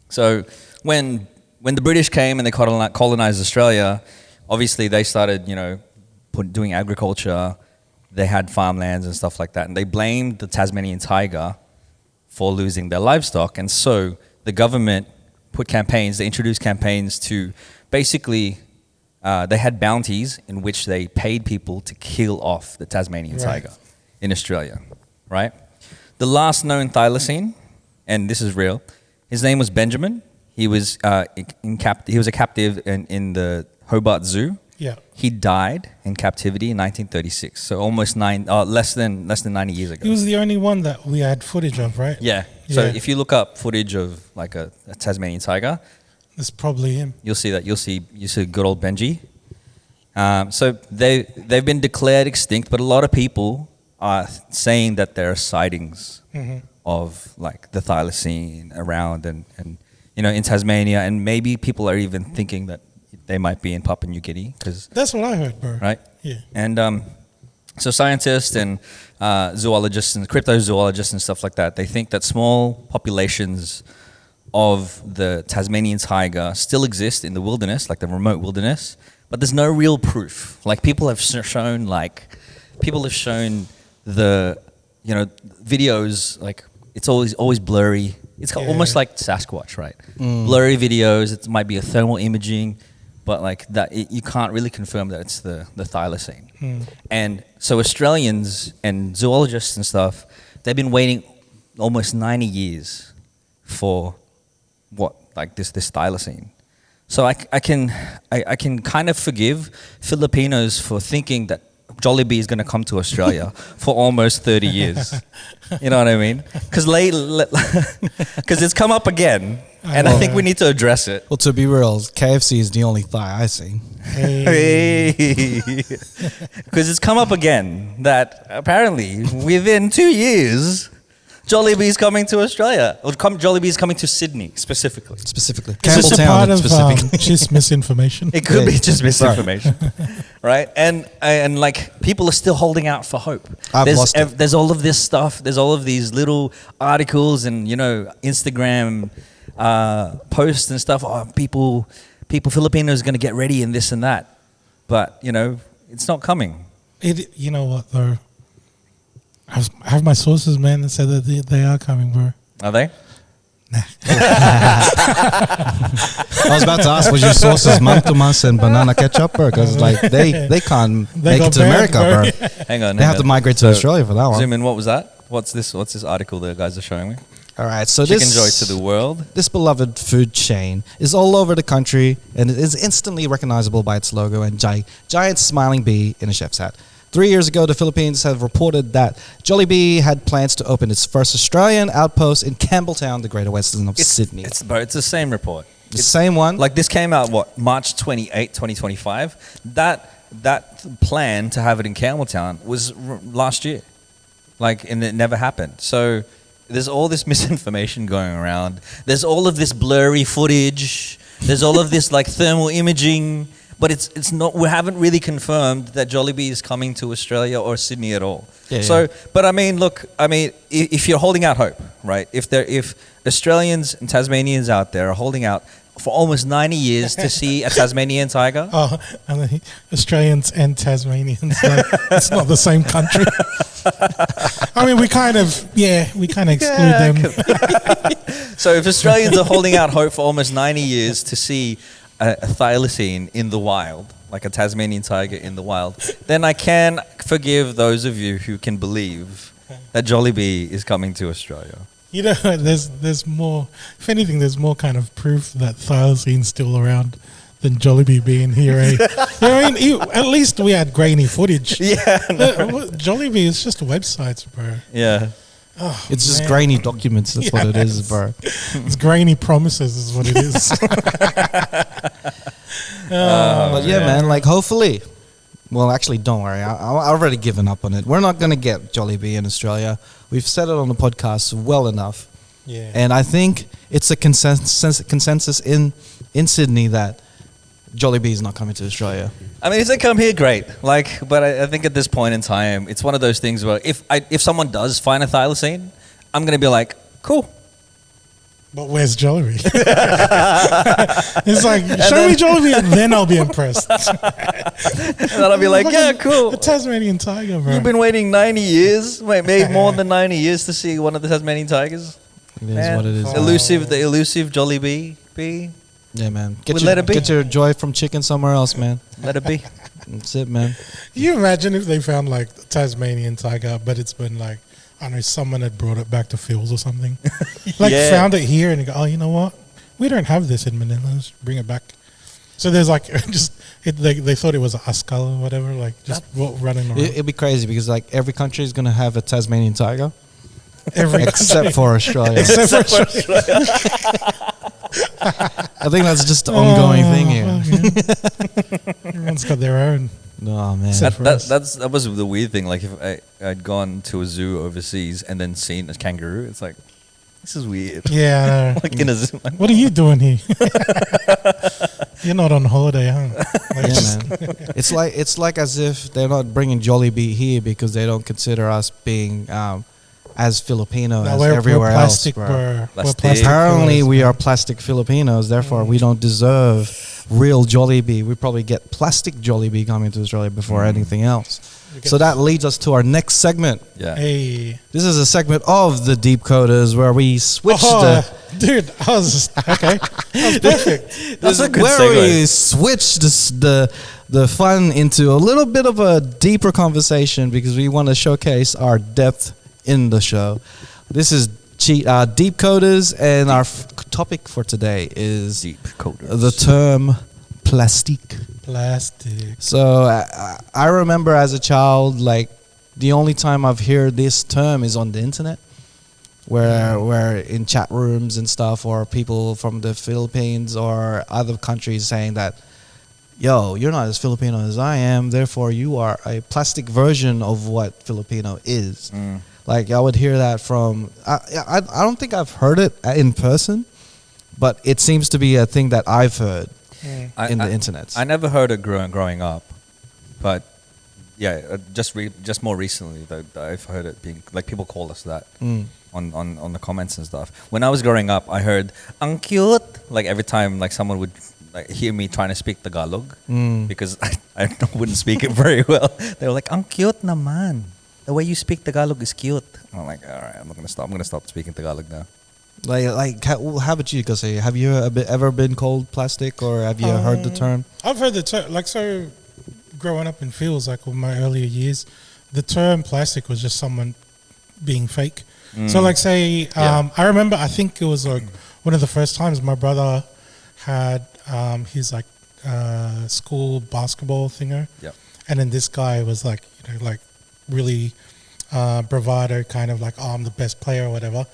So when the British came and they colonized Australia, obviously they started, doing agriculture. They had farmlands and stuff like that, and they blamed the Tasmanian tiger for losing their livestock. And so the government they introduced campaigns to basically, they had bounties in which they paid people to kill off the Tasmanian tiger in Australia, right? The last known thylacine, and this is real, his name was Benjamin. He was he was a captive in the Hobart Zoo. Yeah. He died in captivity in 1936, so almost less than 90 years ago. He was the only one that we had footage of, right? Yeah. So Yeah. if you look up footage of like a Tasmanian tiger, It's probably him. you'll see good old Benji. So they've been declared extinct, but a lot of people are saying that there are sightings of like the thylacine around and in Tasmania, and maybe people are even thinking that they might be in Papua New Guinea, because That's what I heard, bro. right. Yeah. And so scientists and zoologists and cryptozoologists and stuff like that, they think that small populations of the Tasmanian tiger still exist in the wilderness, like the remote wilderness, but there's no real proof. Like people have shown the videos, like it's always blurry. It's almost like Sasquatch, right? Blurry videos. It might be a thermal imaging, but like that, you can't really confirm that it's the thylacine. And so Australians and zoologists and stuff, they've been waiting almost 90 years for this thylacine. So I can kind of forgive Filipinos for thinking that Jollibee is going to come to Australia for almost 30 years. You know what I mean? Because it's come up again, and I think we need to address it. Well, to be real, KFC is the only thigh I see. Because it's come up again that apparently within 2 years, Jollibee is coming to Australia. Or Jollibee is coming to Sydney specifically. Is this a Campbelltown part of specifically. just misinformation? It could Yeah. be just misinformation, right? And like people are still holding out for hope. I've lost it. There's all of this stuff. There's all of these little articles and Instagram posts and stuff. Oh, Filipinos are going to get ready and this and that. But, you know, it's not coming. You know what, though? I have my sources, man, that said that they are coming, bro. Are they? Nah. I was about to ask, was your sources mantumas and banana ketchup, bro? Because like they can't make it to banned, America, bro. Hang on. They have to migrate to Australia for that one. Zoom in. What was that? What's this article the guys are showing me? All right, so Chicken this Joy to the world. This beloved food chain is all over the country and it is instantly recognizable by its logo and giant smiling bee in a chef's hat. 3 years ago, the Philippines have reported that Jollibee had plans to open its first Australian outpost in Campbelltown, the Greater Western of Sydney. It's the same report. The same one. Like this came out March 28, 2025. That plan to have it in Campbelltown was last year. And it never happened. So there's all this misinformation going around. There's all of this blurry footage. There's all of this like thermal imaging, but it's not. We haven't really confirmed that Jollibee is coming to Australia or Sydney at all. Yeah. But I mean, look. I mean, if you're holding out hope, right? If Australians and Tasmanians out there are holding out for almost 90 years to see a Tasmanian tiger. Oh, and the Australians and Tasmanians. Like, it's not the same country. I mean, we kind of exclude them. So if Australians are holding out hope for almost 90 years to see a thylacine in the wild, like a Tasmanian tiger in the wild, then I can forgive those of you who can believe that Jollibee is coming to Australia. You know, there's more. If anything, there's more kind of proof that thylacine's still around than Jollibee being here. Eh? You know what I mean? At least we had grainy footage. Yeah, Jollibee is just websites, bro. Yeah. Oh, It's just man. grainy documents. That's what it is, bro. It's grainy promises, is what it is. But yeah, man, like hopefully. Well, actually, don't worry. I've already given up on it. We're not going to get Jollibee in Australia. We've said it on the podcast well enough. Yeah. And I think it's a consensus in Sydney that Jollibee is not coming to Australia. I mean, if they come here, great. But I think at this point in time, it's one of those things where if someone does find a thylacine, I'm going to be like, cool. But where's Jollibee? It's like, show me Jollibee and then I'll be impressed. And then I'll be like, yeah, cool. The Tasmanian tiger, bro. You've been waiting 90 years, maybe more than 90 years to see one of the Tasmanian tigers. It is what it is. The elusive Jollibee bee. Yeah, man. Let it be. Get your joy from chicken somewhere else, man. Let it be. That's it, man. Can you imagine if they found like the Tasmanian tiger, but it's been like, I don't know, someone had brought it back to Phil's or something. Yeah. Found it here and you go, oh, you know what? We don't have this in Manila. Let's bring it back. So there's like, they thought it was a skull or whatever, like just running around. It'd be crazy because like every country is gonna have a Tasmanian tiger, Every except for Australia. Except for Australia. I think that's just the ongoing thing here. Everyone's got their own. No, man. That was the weird thing. Like if I'd gone to a zoo overseas and then seen a kangaroo, it's like, this is weird. Yeah, I know. Like in a zoo. Like, What are you doing here? You're not on holiday, huh? Like, Yeah, man. It's like as if they're not bringing Jollibee here because they don't consider us being as Filipino No, as we're everywhere else, plastic, bro. bro. We're Plastic. plastic Apparently, fellas, we man. are plastic Filipinos. Therefore, we don't deserve real Jollibee. We probably get plastic Jollibee coming to Australia before anything else. So that leads us to our next segment. yeah. Hey. This is a segment of the Deep Coders where we switch Dude, I was just, okay. That was perfect. That's a good where segue. we switch the fun into a little bit of a deeper conversation because we want to showcase our depth in the show. This is Deep Coders, and our topic for today is Deep coders. the term plastique. Plastic. So I remember as a child, like the only time I've heard this term is on the internet, where in chat rooms and stuff, or people from the Philippines or other countries saying that, yo, you're not as Filipino as I am, therefore you are a plastic version of what Filipino is. Like I would hear that from, I don't think I've heard it in person, but it seems to be a thing that I've heard in the internet. I never heard it growing up, but yeah, just more recently that I've heard it being like people call us that on the comments and stuff. When I was growing up, I heard "ang cute" like every time like someone would like hear me trying to speak Tagalog because I wouldn't speak it very well. They were like, "Ang cute naman. The way you speak Tagalog is cute." I'm like, "All right, I'm not gonna stop. I'm gonna stop speaking Tagalog now." Like how about you, Garcia? Have you ever been called plastic, or have you heard the term? I've heard the term, like, so growing up in fields, like in my earlier years, the term plastic was just someone being fake. So like say, I remember, I think it was like one of the first times my brother had his like school basketball thinger. Yep. And then this guy was like, you know, like really bravado, kind of like, oh, I'm the best player or whatever.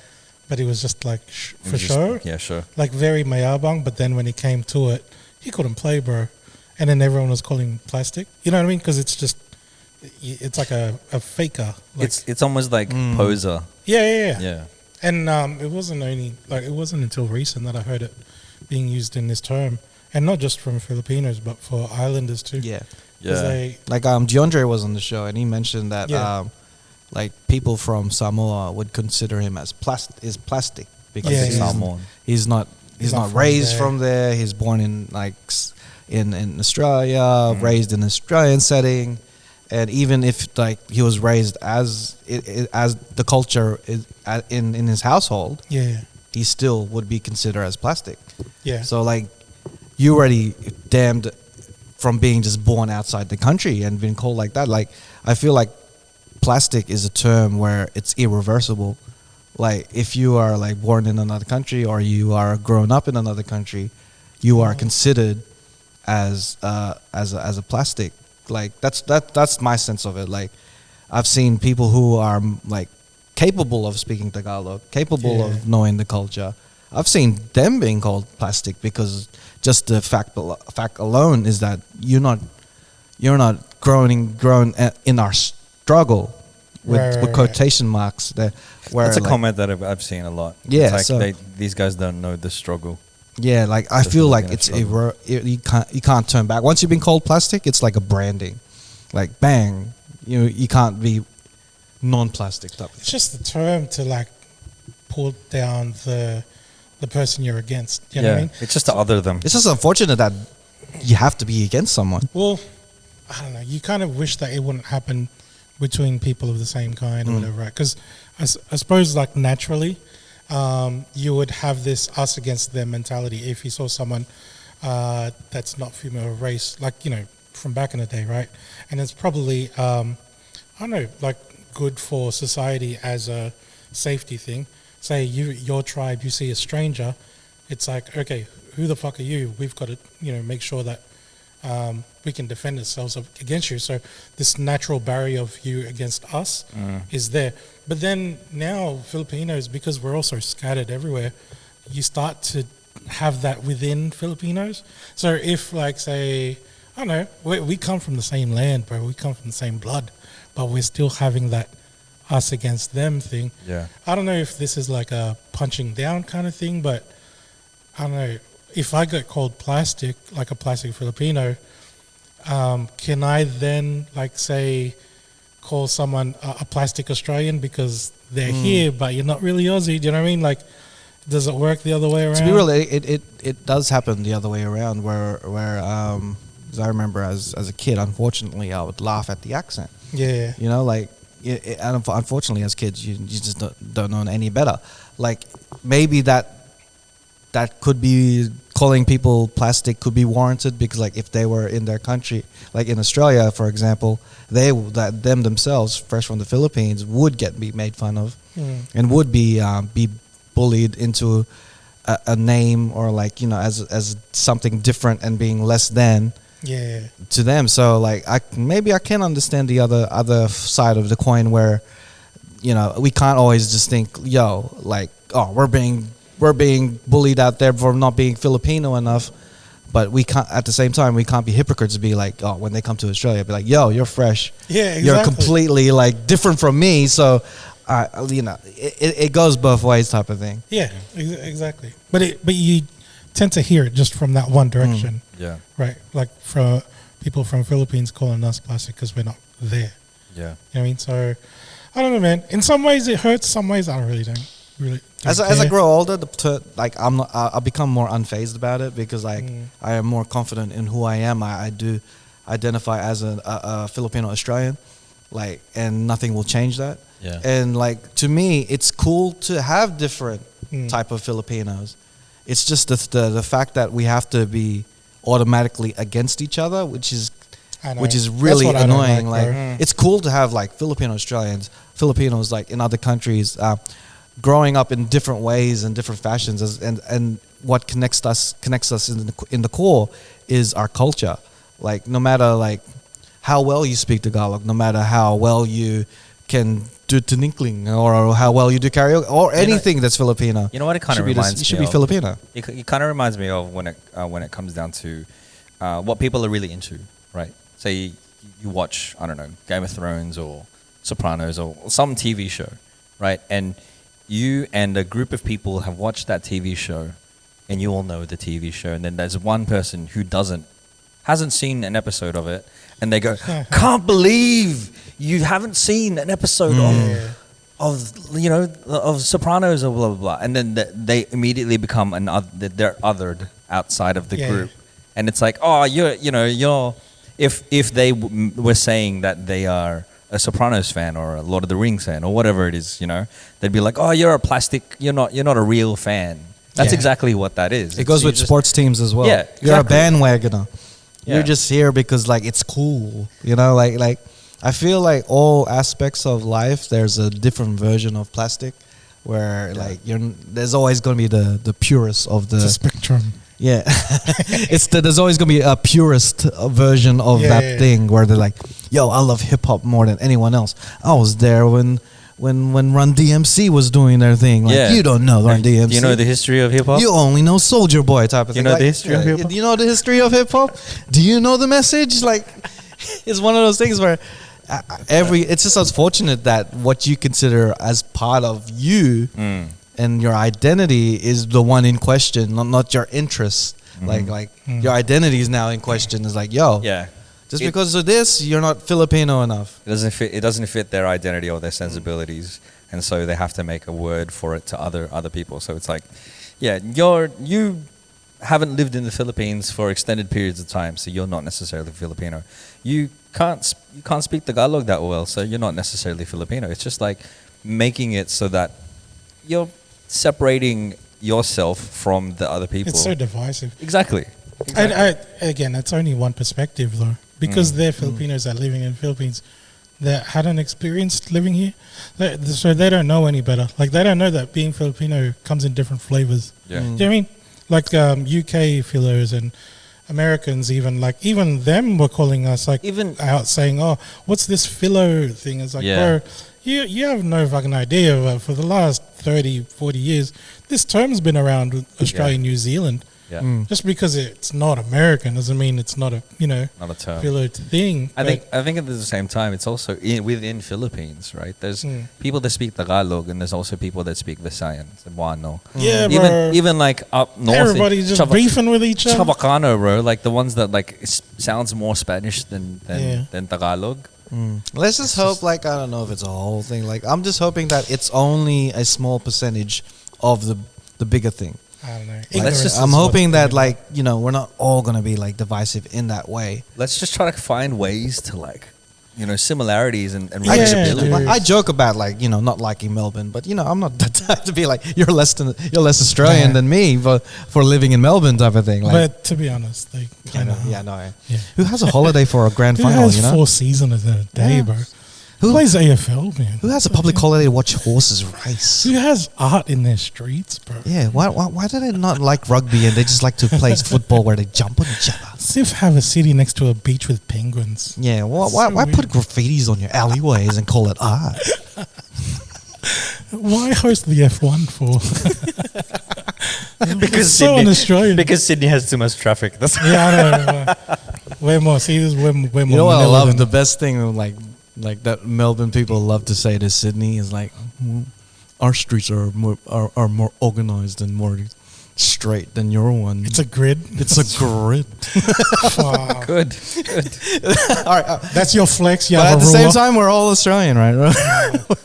But it was just like for show. Yeah, sure. Like very mayabang. But then when he came to it, he couldn't play, bro. And then everyone was calling him plastic. You know what I mean? Because it's just, it's like a faker. Like, It's almost like poser. yeah. And it wasn't until recent that I heard it being used in this term. And not just from Filipinos, but for Islanders too. Yeah. 'Cause they, Like DeAndre was on the show and he mentioned that like people from Samoa would consider him as plastic because Yeah, he's, yeah. Samoan. he's not not from raised there. from there. He's born in like in Australia, raised in an Australian setting, and even if like he was raised as the culture is in his household, yeah. he still would be considered as plastic. Yeah. So like you already damned from being just born outside the country and being called like that. Like I feel like plastic is a term where it's irreversible. Like if you are like born in another country or you are grown up in another country, you are considered as a plastic. Like that's my sense of it. Like I've seen people who are like capable of speaking Tagalog, capable of knowing the culture. I've seen them being called plastic because just the fact alone is that you're not grown in our struggle with quotation marks. Where That's a like, comment that I've seen a lot. Yeah, It's so- like these guys don't know the struggle. Yeah, like I Just feel looking like at it's struggle. you can't turn back. Once you've been called plastic, it's like a branding. Like bang, you can't be non-plastic type of It's just the term to like pull down the person you're against. You know what I mean? It's just to other them. It's just unfortunate that you have to be against someone. Well, I don't know. You kind of wish that it wouldn't happen between people of the same kind or whatever, right? Because I suppose like naturally, you would have this us against them mentality if you saw someone that's not female race, like, you know, from back in the day, right? And it's probably, I don't know, like good for society as a safety thing. Say your tribe, you see a stranger, it's like, okay, who the fuck are you? We've got to, you know, make sure that we can defend ourselves against you. So this natural barrier of you against us is there. But then now Filipinos, because we're also scattered everywhere, you start to have that within Filipinos. So if like say, I don't know, we come from the same land, bro. We come from the same blood, but we're still having that us against them thing. Yeah. I don't know if this is like a punching down kind of thing, but I don't know. If I get called plastic, like a plastic Filipino, can I then like say call someone a plastic Australian because they're here, but you're not really Aussie? Do you know what I mean? Like, does it work the other way around? To be real, it does happen the other way around. Where as I remember as a kid, unfortunately, I would laugh at the accent. Yeah. You know, like, and unfortunately, as kids, you just don't know any better. Like, maybe that could be calling people plastic could be warranted because, like, if they were in their country, like in Australia, for example, them themselves, fresh from the Philippines, would be made fun of and would be bullied into a name or like, you know, as something different and being less than. Yeah. To them. So like I can understand the other side of the coin where, you know, we can't always just think, yo, like, oh, we're being bullied out there for not being Filipino enough, but we can't at the same time we can't be hypocrites to be like, oh, when they come to Australia, be like, yo, you're fresh. Yeah, exactly. You're completely like different from me, so you know, it goes both ways type of thing. Yeah, exactly. But you tend to hear it just from that one direction. Yeah. Right, like for people from Philippines calling us plastic because we're not there. Yeah. You know what I mean? So, I don't know, man. In some ways it hurts, some ways I really don't. really As I grow older, I become more unfazed about it because I am more confident in who I am. I do identify as a Filipino Australian, and nothing will change that. Yeah. And to me, it's cool to have different type of Filipinos. It's just the fact that we have to be automatically against each other, which is really annoying. It's cool to have Filipino Australians, Filipinos in other countries, growing up in different ways and different fashions, and what connects us in the core is our culture. No matter how well you speak Tagalog, no matter how well you can do tinikling or how well you do karaoke or anything that's Filipino. You know what it kind of reminds me of? You should be Filipino. It kind of reminds me of when it comes down to what people are really into, right? Say you watch, I don't know, Game of Thrones or Sopranos or some TV show, right? And you and a group of people have watched that TV show and you all know the TV show, and then there's one person who hasn't seen an episode of it, and they go, can't believe you haven't seen an episode of Sopranos or blah blah blah, and then they immediately become they're othered outside of the group, and it's like, oh, you're if they were saying that they are a Sopranos fan or a Lord of the Rings fan or whatever it is, they'd be like, oh, you're a plastic, you're not a real fan. That's exactly what that is. It goes with sports teams as well. Yeah, exactly. You're a bandwagoner. Yeah. You're just here because it's cool. I feel all aspects of life, there's a different version of plastic where there's always going to be the purest of the spectrum. Yeah. There's always going to be a purist version of that thing where they're like, yo, I love hip hop more than anyone else. I was there when Run DMC was doing their thing. You don't know Run DMC. Do you know the history of hip hop? You only know Soldier Boy type of thing. You know the history of hip hop? Do you know the history of hip hop? Do you know the message? It's one of those things where it's just unfortunate that what you consider as part of you and your identity is the one in question, not your interest. Your identity is now in question. It's just because of this, you're not Filipino enough. It doesn't fit their identity or their sensibilities, and so they have to make a word for it to other people. So it's you haven't lived in the Philippines for extended periods of time, so you're not necessarily Filipino. You can't speak Tagalog that well, so you're not necessarily Filipino. It's just making it so that you're separating yourself from the other people. It's so divisive. Exactly. Again, that's only one perspective though, because they're Filipinos that are living in the Philippines that hadn't experienced living here, so they don't know any better. They don't know that being Filipino comes in different flavors. Yeah. Do you know what I mean? UK Philos and Americans even them were calling us even out saying, oh, what's this Philo thing? It's bro, you have no fucking idea. For the last 30, 40 years, this term's been around with Australia and New Zealand. Yeah. Just because it's not American doesn't mean it's not a not a term. Philo thing. I think at the same time it's also within Philippines, right? There's people that speak Tagalog and there's also people that speak Visayan, Cebuano. Yeah, bro. Even up north, everybody's just beefing with each other. Chavacano, bro. The ones that sounds more Spanish than Tagalog. Let's just hope. I don't know if it's a whole thing. I'm just hoping that it's only a small percentage of the bigger thing. I don't know. I'm hoping that we're not all gonna be divisive in that way. Let's just try to find ways to similarities and relatability. I joke about not liking Melbourne, but I'm not the type to be you're less Australian than me for living in Melbourne type of thing. But to be honest, who has a holiday for a grand final? Who has 4 seasons in a day, bro? Who plays AFL, man? Who has a public holiday to watch horses race? Who has art in their streets, bro? Yeah, why do they not like rugby and they just like to play football where they jump on each other? Sif have a city next to a beach with penguins. Yeah, why put graffitis on your alleyways and call it art? Why host the F1 for? Because so un-Australian. Because Sydney has too much traffic. That's I know. Way more. See, this is way more. You know what I love? The best thing, that Melbourne people love to say to Sydney is our streets are more organized and more straight than your one. It's a grid. It's a grid. Wow. Good. All right. That's your flex. You But have at a the same ruler. time, we're all Australian, right?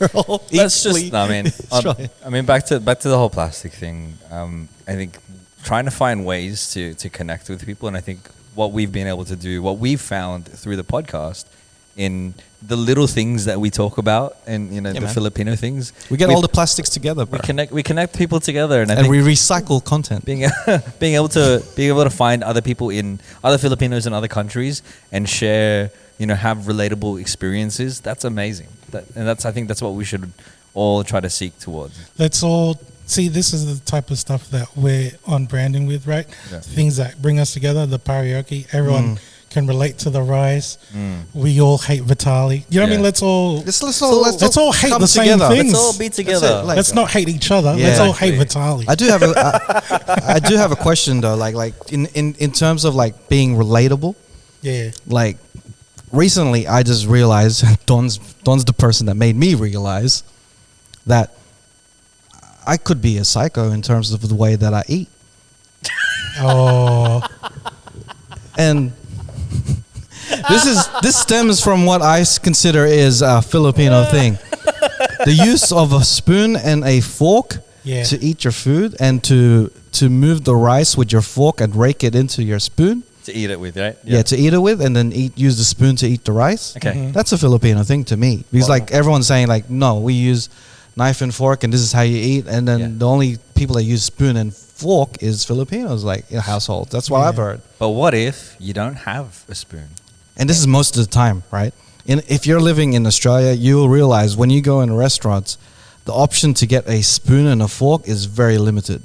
We're all Let's equally just. I mean, Australian. back to the whole plastic thing. I think trying to find ways to connect with people, and I think what we've been able to do, what we've found through the podcast, in the little things that we talk about, and the man. Filipino things, We get all the plastics together, bro. we connect people together, and I And think we recycle content. being able to find other people in other Filipinos in other countries and share, have relatable experiences. That's amazing. I think that's what we should all try to seek towards. Let's all see. This is the type of stuff that we're on branding with, right? Yeah. Things that bring us together. The karaoke. Everyone can relate to the rice. We all hate Vitali. You know what I Yeah. mean? Let's all Let's all hate come the same together. things. Let's all be together. Like- Let's not hate each other. Yeah. Let's all hate Exactly. Vitali. I do have I do have a question though, like in terms of like being relatable. Yeah. Like recently, I just realized Don's the person that made me realize that I could be a psycho in terms of the way that I eat, Oh. and this stems from what I consider is a Filipino thing: the use of a spoon and a fork Yeah. to eat your food, and to move the rice with your fork and rake it into your spoon. To eat it with, right? Yeah, to eat it with, and then use the spoon to eat the rice. Okay. That's a Filipino thing to me, because Wow. like everyone's saying like, no, we use knife and fork, and this is how you eat, and then Yeah. the only people that use spoon and fork is Filipinos, like in households. That's what I've heard, But what if you don't have a spoon? and this is most of the time, right? If you're living in Australia, you will realize when you go in restaurants, the option to get a spoon and a fork is very limited.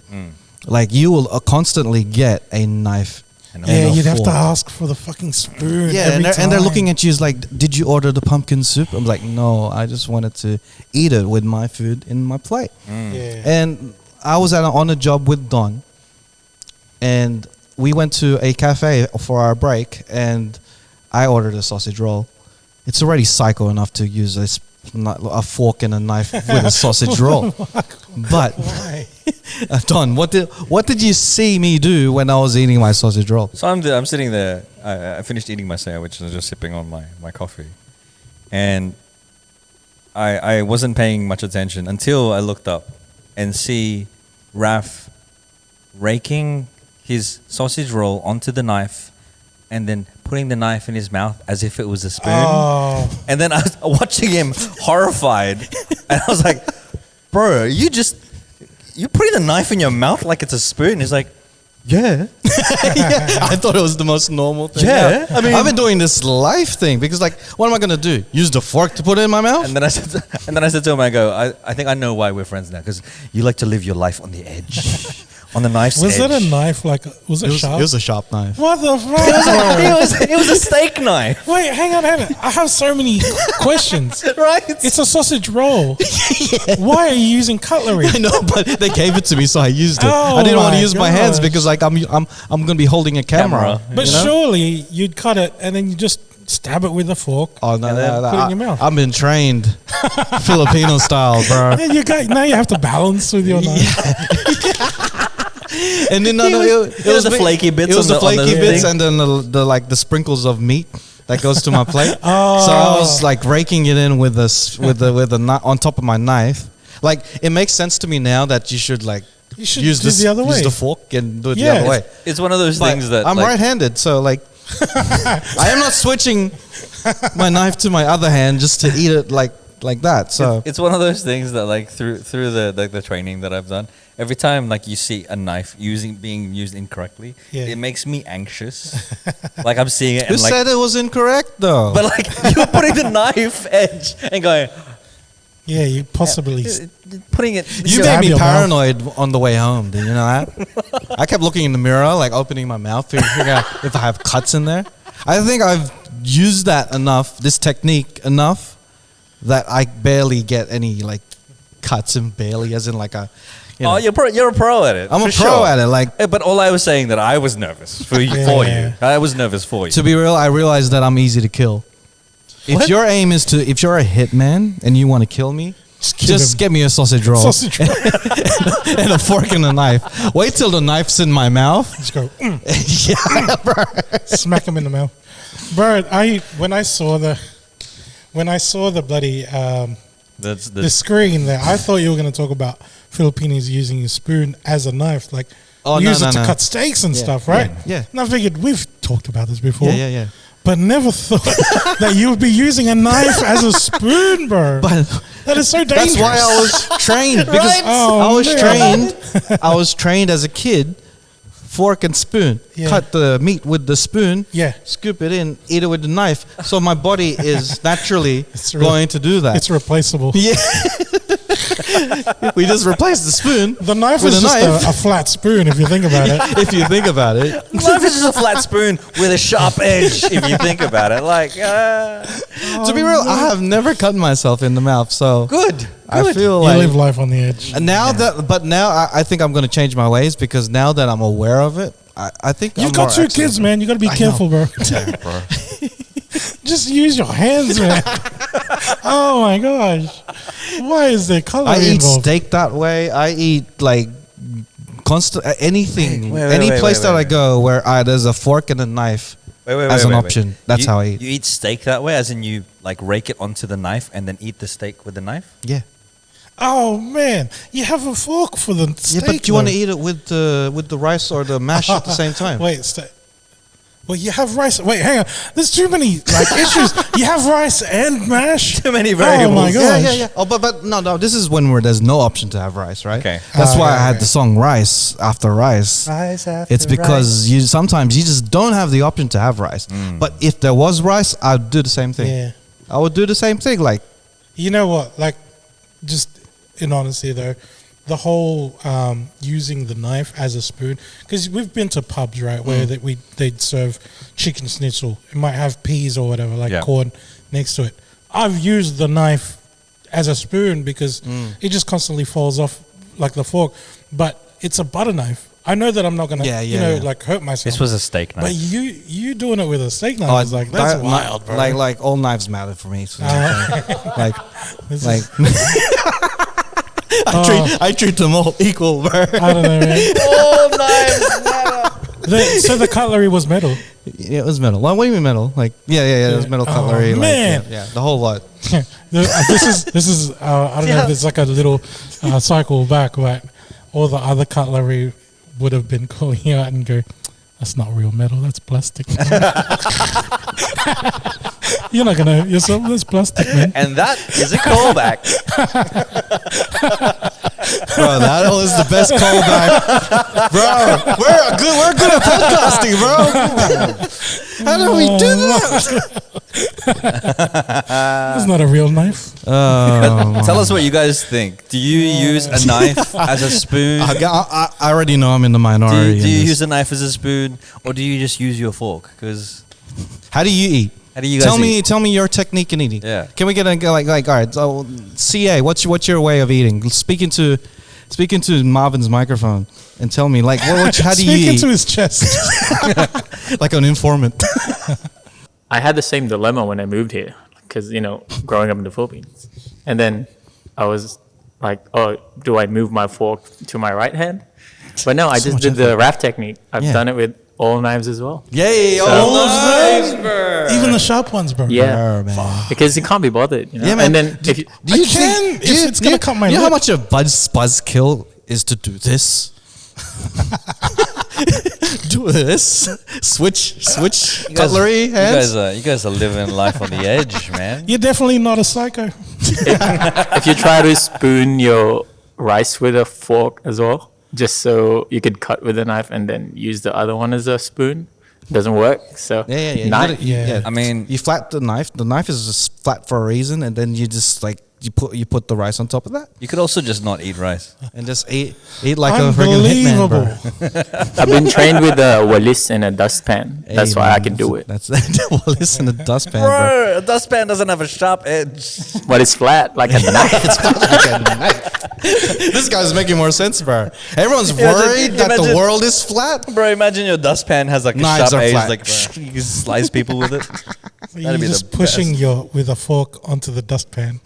Like you will constantly get a knife. And Yeah, a you'd have to fork. ask for the fucking spoon. Yeah, every and they're time. looking at you as like, did you order the pumpkin soup? I'm like, no, I just wanted to eat it with my food in my plate. Yeah. And I was on a job with Don, and we went to a cafe for our break, and I ordered a sausage roll. It's already psycho enough to use a fork and a knife with a sausage roll. But Why? Don, what did you see me do when I was eating my sausage roll? So I'm sitting there. I finished eating my sandwich and I was just sipping on my coffee, and I wasn't paying much attention until I looked up and see Raf raking his sausage roll onto the knife, and then putting the knife in his mouth as if it was a spoon. Oh. And then I was watching him horrified, and I was like, "Bro, you're putting the knife in your mouth like it's a spoon." He's like, "Yeah." Yeah, I thought it was the most normal thing. Yeah, I mean- I've been doing this life thing because, like, what am I gonna do? Use the fork to put it in my mouth? And then I said to him, I go, I think I know why we're friends now, because you like to live your life on the edge, on the knife's Was edge. it a knife? Was it sharp? It was a sharp knife. What the fuck? It was a steak knife, Wait, hang on. I have so many questions. right? It's a sausage roll. Why are you using cutlery? I know, but they gave it to me, so I used it. Oh I didn't want to my use my hands gosh. because, like, I'm gonna be holding a camera. Camera. But you know? surely you'd cut it and then you just stab it with a fork. Oh no, And then no, no, put it in your mouth. I've been trained Filipino style, bro. Yeah, now you have to balance with your knife. And then It was the flaky bits It was on the the- on the flaky bits, thing. and then the like the sprinkles of meat that goes to my plate. So I was like raking it in with on top of my knife. Like it makes sense to me now that you should like You should use do the other way. use the fork and do it Yeah. the other way. It's one of those But things that I'm like, right-handed, so like I am not switching my knife to my other hand just to eat it like that. So It's one of those things that like through the training that I've done, every time like you see a knife being used incorrectly, Yeah. it makes me anxious. Like I'm seeing it who and like, said it was incorrect though? but like you're putting the knife edge and going, Yeah, you possibly. putting it. You Stab made me your mouth. paranoid on the way home. Did you know that? I kept looking in the mirror, like opening my mouth to figure out if I have cuts in there. I think I've used that enough, this technique enough, that I barely get any like cuts and barely, as in like a. You know, Oh, you're a pro at it. I'm a for pro sure. at it. Like But all I was saying that I was nervous for you. Yeah. I was nervous for you. to be real, I realized that I'm easy to kill. If What? your aim is if you're a hitman and you want to kill me, Just get me a sausage roll sausage roll. and a fork and a knife. Wait till the knife's in my mouth. Just go Yeah, bro. smack him in the mouth, bro. When I saw the bloody That's the screen there, I thought you were going to talk about Filipinos using a spoon as a knife, like use it to cut steaks and stuff, right? Yeah. And I figured we've talked about this before. Yeah. But never thought that you would be using a knife as a spoon, bro. But that is so dangerous. that's why I was trained because Right? Oh, I was trained as a kid. Fork and spoon. Yeah. Cut the meat with the spoon. Yeah. Scoop it in. Eat it with the knife. So my body is naturally going to do that. It's replaceable. Yeah. We just replace the spoon. The knife with is a just knife. a flat spoon if you think about it. If you think about it. life is just a flat spoon with a sharp edge. If you think about it, like To be real, I have never cut myself in the mouth, so good. I feel You like live life on the edge. and now I think I'm going to change my ways because now that I'm aware of it, I think You've I'm got more two kids, excellent. man. You got to be I careful, bro. bro. Just use your hands, man. Oh my gosh. Why is there color I eat involved? steak that way. I eat like constant anything. Wait, Any wait, place wait, that I wait. go where there's a fork and a knife as an option. That's how I eat. You eat steak that way, as in you like rake it onto the knife and then eat the steak with the knife. Yeah. Oh man, you have a fork for the steak. Yeah, but you want to though. eat it with the rice or the mash at the same time. Wait, well, you have rice. Wait, hang on. There's too many like issues. You have rice and mash. Too many Oh variables. my gosh. Yeah. Oh, but no. This is when there's no option to have rice, right? Okay. That's why I had right. the song "Rice After Rice." It's because you sometimes you just don't have the option to have rice. But if there was rice, I'd do the same thing. Yeah. I would do the same thing. Like, You know what? Like, just in honesty though, the whole using the knife as a spoon, because we've been to pubs, right, where they'd serve chicken schnitzel. It might have peas or whatever, like Yeah. corn next to it. I've used the knife as a spoon because it just constantly falls off like the fork, but it's a butter knife. I know that I'm not gonna, like hurt myself. This was a steak but knife. you doing it with a steak knife is like that's wild, bro. Like all knives matter for me. So like, This like. is- I treat them all equal, bro. I don't know, man. All knives matter. So the cutlery was metal. Yeah, it was metal. What do you mean metal? Like, yeah, it was metal cutlery. Like, man. yeah, the whole lot. This is I don't know if it's like a little cycle back, but all the other cutlery would have been calling you out and go, "That's not real metal. That's plastic." You're not gonna hurt yourself. That's plastic, man. And that is a callback. Bro, that was the best callback. Bro, we're good at podcasting, bro. How do we do that? That's not a real knife. Tell us what you guys think. Do you use a knife as a spoon? I already know I'm in the Do minority. you in this. use a knife as a spoon, or do you just use your fork? Because How do you eat? how do you guys eat? Tell me your technique in eating. Yeah. Can we get like all right? So, CA, what's your way of eating? Speaking to Marvin's microphone and tell me like how do you Speak eat? into his chest. Like an informant. I had the same dilemma when I moved here because, growing up in the Philippines. And then I was like, oh, do I move my fork to my right hand? But no, I just did the raft technique. I've Yeah. done it with all knives as well. Yay! All of them, even the sharp ones, bro. Yeah, man. because you can't be bothered. Yeah, man. And then if you, I can if it's gonna cut my You know how lip. much a buzz kill is to do this? Do this. Switch cutlery hands. You guys are living life on the edge, man. You're definitely not a psycho. if you try to spoon your rice with a fork as well, just so you could cut with a knife and then use the other one as a spoon, doesn't work. So Yeah. You knife- gotta- Yeah. I mean, you flat the knife. The knife is just flat for a reason, and then you just like you put the rice on top of that, you could also just not eat rice. and just eat like a friggin' hitman, bro. Unbelievable. I've been trained with a walis and a dustpan. That's why I can do it. That's well, listen, a dustpan, bro. Bro, a dustpan doesn't have a sharp edge. But it's flat like a knife. This guy's making more sense, bro. Everyone's Imagine- worried that the imagine- world is flat. Bro, imagine your dustpan has like a Knives sharp are edge, flat. like you can slice people with it. You're be the just pushing best. with a fork onto the dustpan,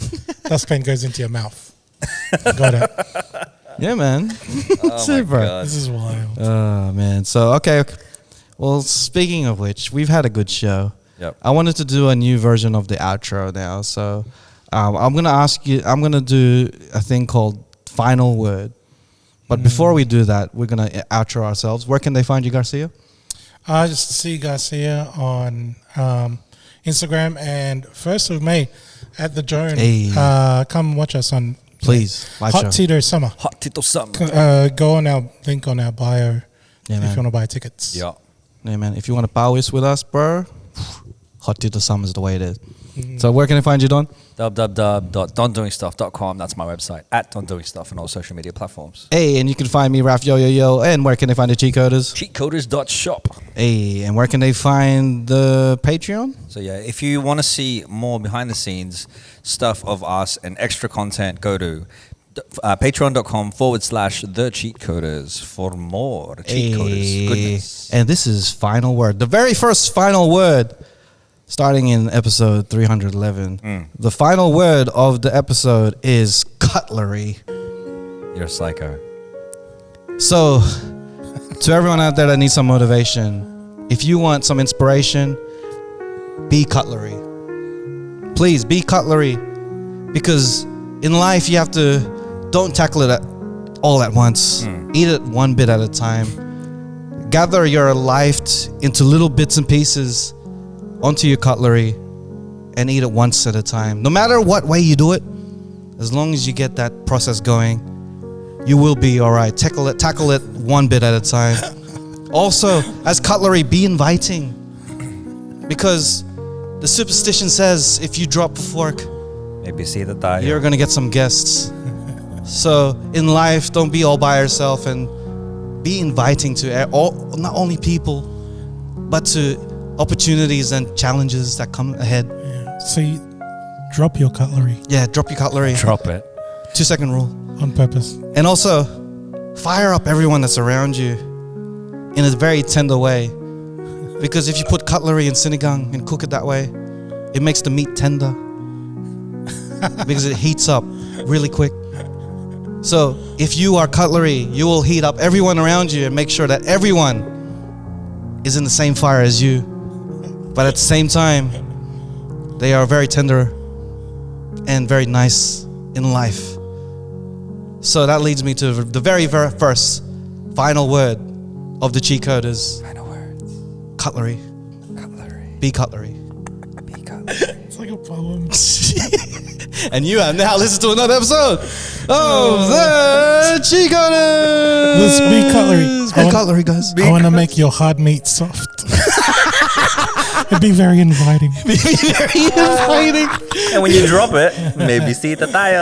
Dustpan goes into your mouth. Got it. Yeah, man. Oh Super. my god. This is wild. Oh, man. So, okay. Well, speaking of which, we've had a good show. Yep. I wanted to do a new version of the outro now. So, I'm going to ask you, I'm going to do a thing called Final Word. But before we do that, we're going to outro ourselves. Where can they find you, Garcia? Just see Garcia on Instagram, and 1st of May at the Joan. Hey. Come watch us on Please. Live Hot show. Tito Summer. Hot Tito Summer. Go on our link on our bio Yeah, if you man. want to buy tickets. Yeah. Yeah, man. If you want to power with us, bro, Hot Tito Summer is the way it is. So, where can I find you, Don? www.dondoingstuff.com. That's my website. At dondoingstuff on all social media platforms. Hey, and you can find me, Raf Yo Yo Yo. And where can they find the Cheatcoders? Cheatcoders.shop. Hey, and where can they find the Patreon? So yeah, if you want to see more behind the scenes stuff of us and extra content, go to patreon.com/the Cheatcoders for more Cheatcoders goodness. And this is Final Word. The very first final word, starting in episode 311. The final word of the episode is cutlery. You're a psycho. So, to everyone out there that needs some motivation, if you want some inspiration, be cutlery. Please be cutlery, because in life you have to, don't tackle it all at once. Eat it one bit at a time. Gather your life into little bits and pieces onto your cutlery and eat it once at a time. No matter what way you do it, as long as you get that process going, you will be all right. Tackle it one bit at a time. Also, as cutlery, be inviting, because the superstition says if you drop a fork, Maybe see the die. you're gonna get some guests. So in life, don't be all by yourself, and be inviting to not only people, but to opportunities and challenges that come ahead. Yeah. See, drop your cutlery Yeah, drop your cutlery. Drop it. 2-second rule. on purpose. And also, fire up everyone that's around you in a very tender way. Because if you put cutlery in sinigang and cook it that way, it makes the meat tender. Because it heats up really quick. So if you are cutlery, you will heat up everyone around you and make sure that everyone is in the same fire as you. But at the same time, they are very tender and very nice in life. So that leads me to the very first final word of the Cheatcoders. Final words. Cutlery. Cutlery. Be cutlery. Be cutlery. It's like a poem. And you have now listened to another episode of the Cheatcoders. Let's be cutlery. Be cutlery, guys. I want to make your hard meat soft. It'd be very inviting. Be very inviting. And when you drop it, maybe see the tire.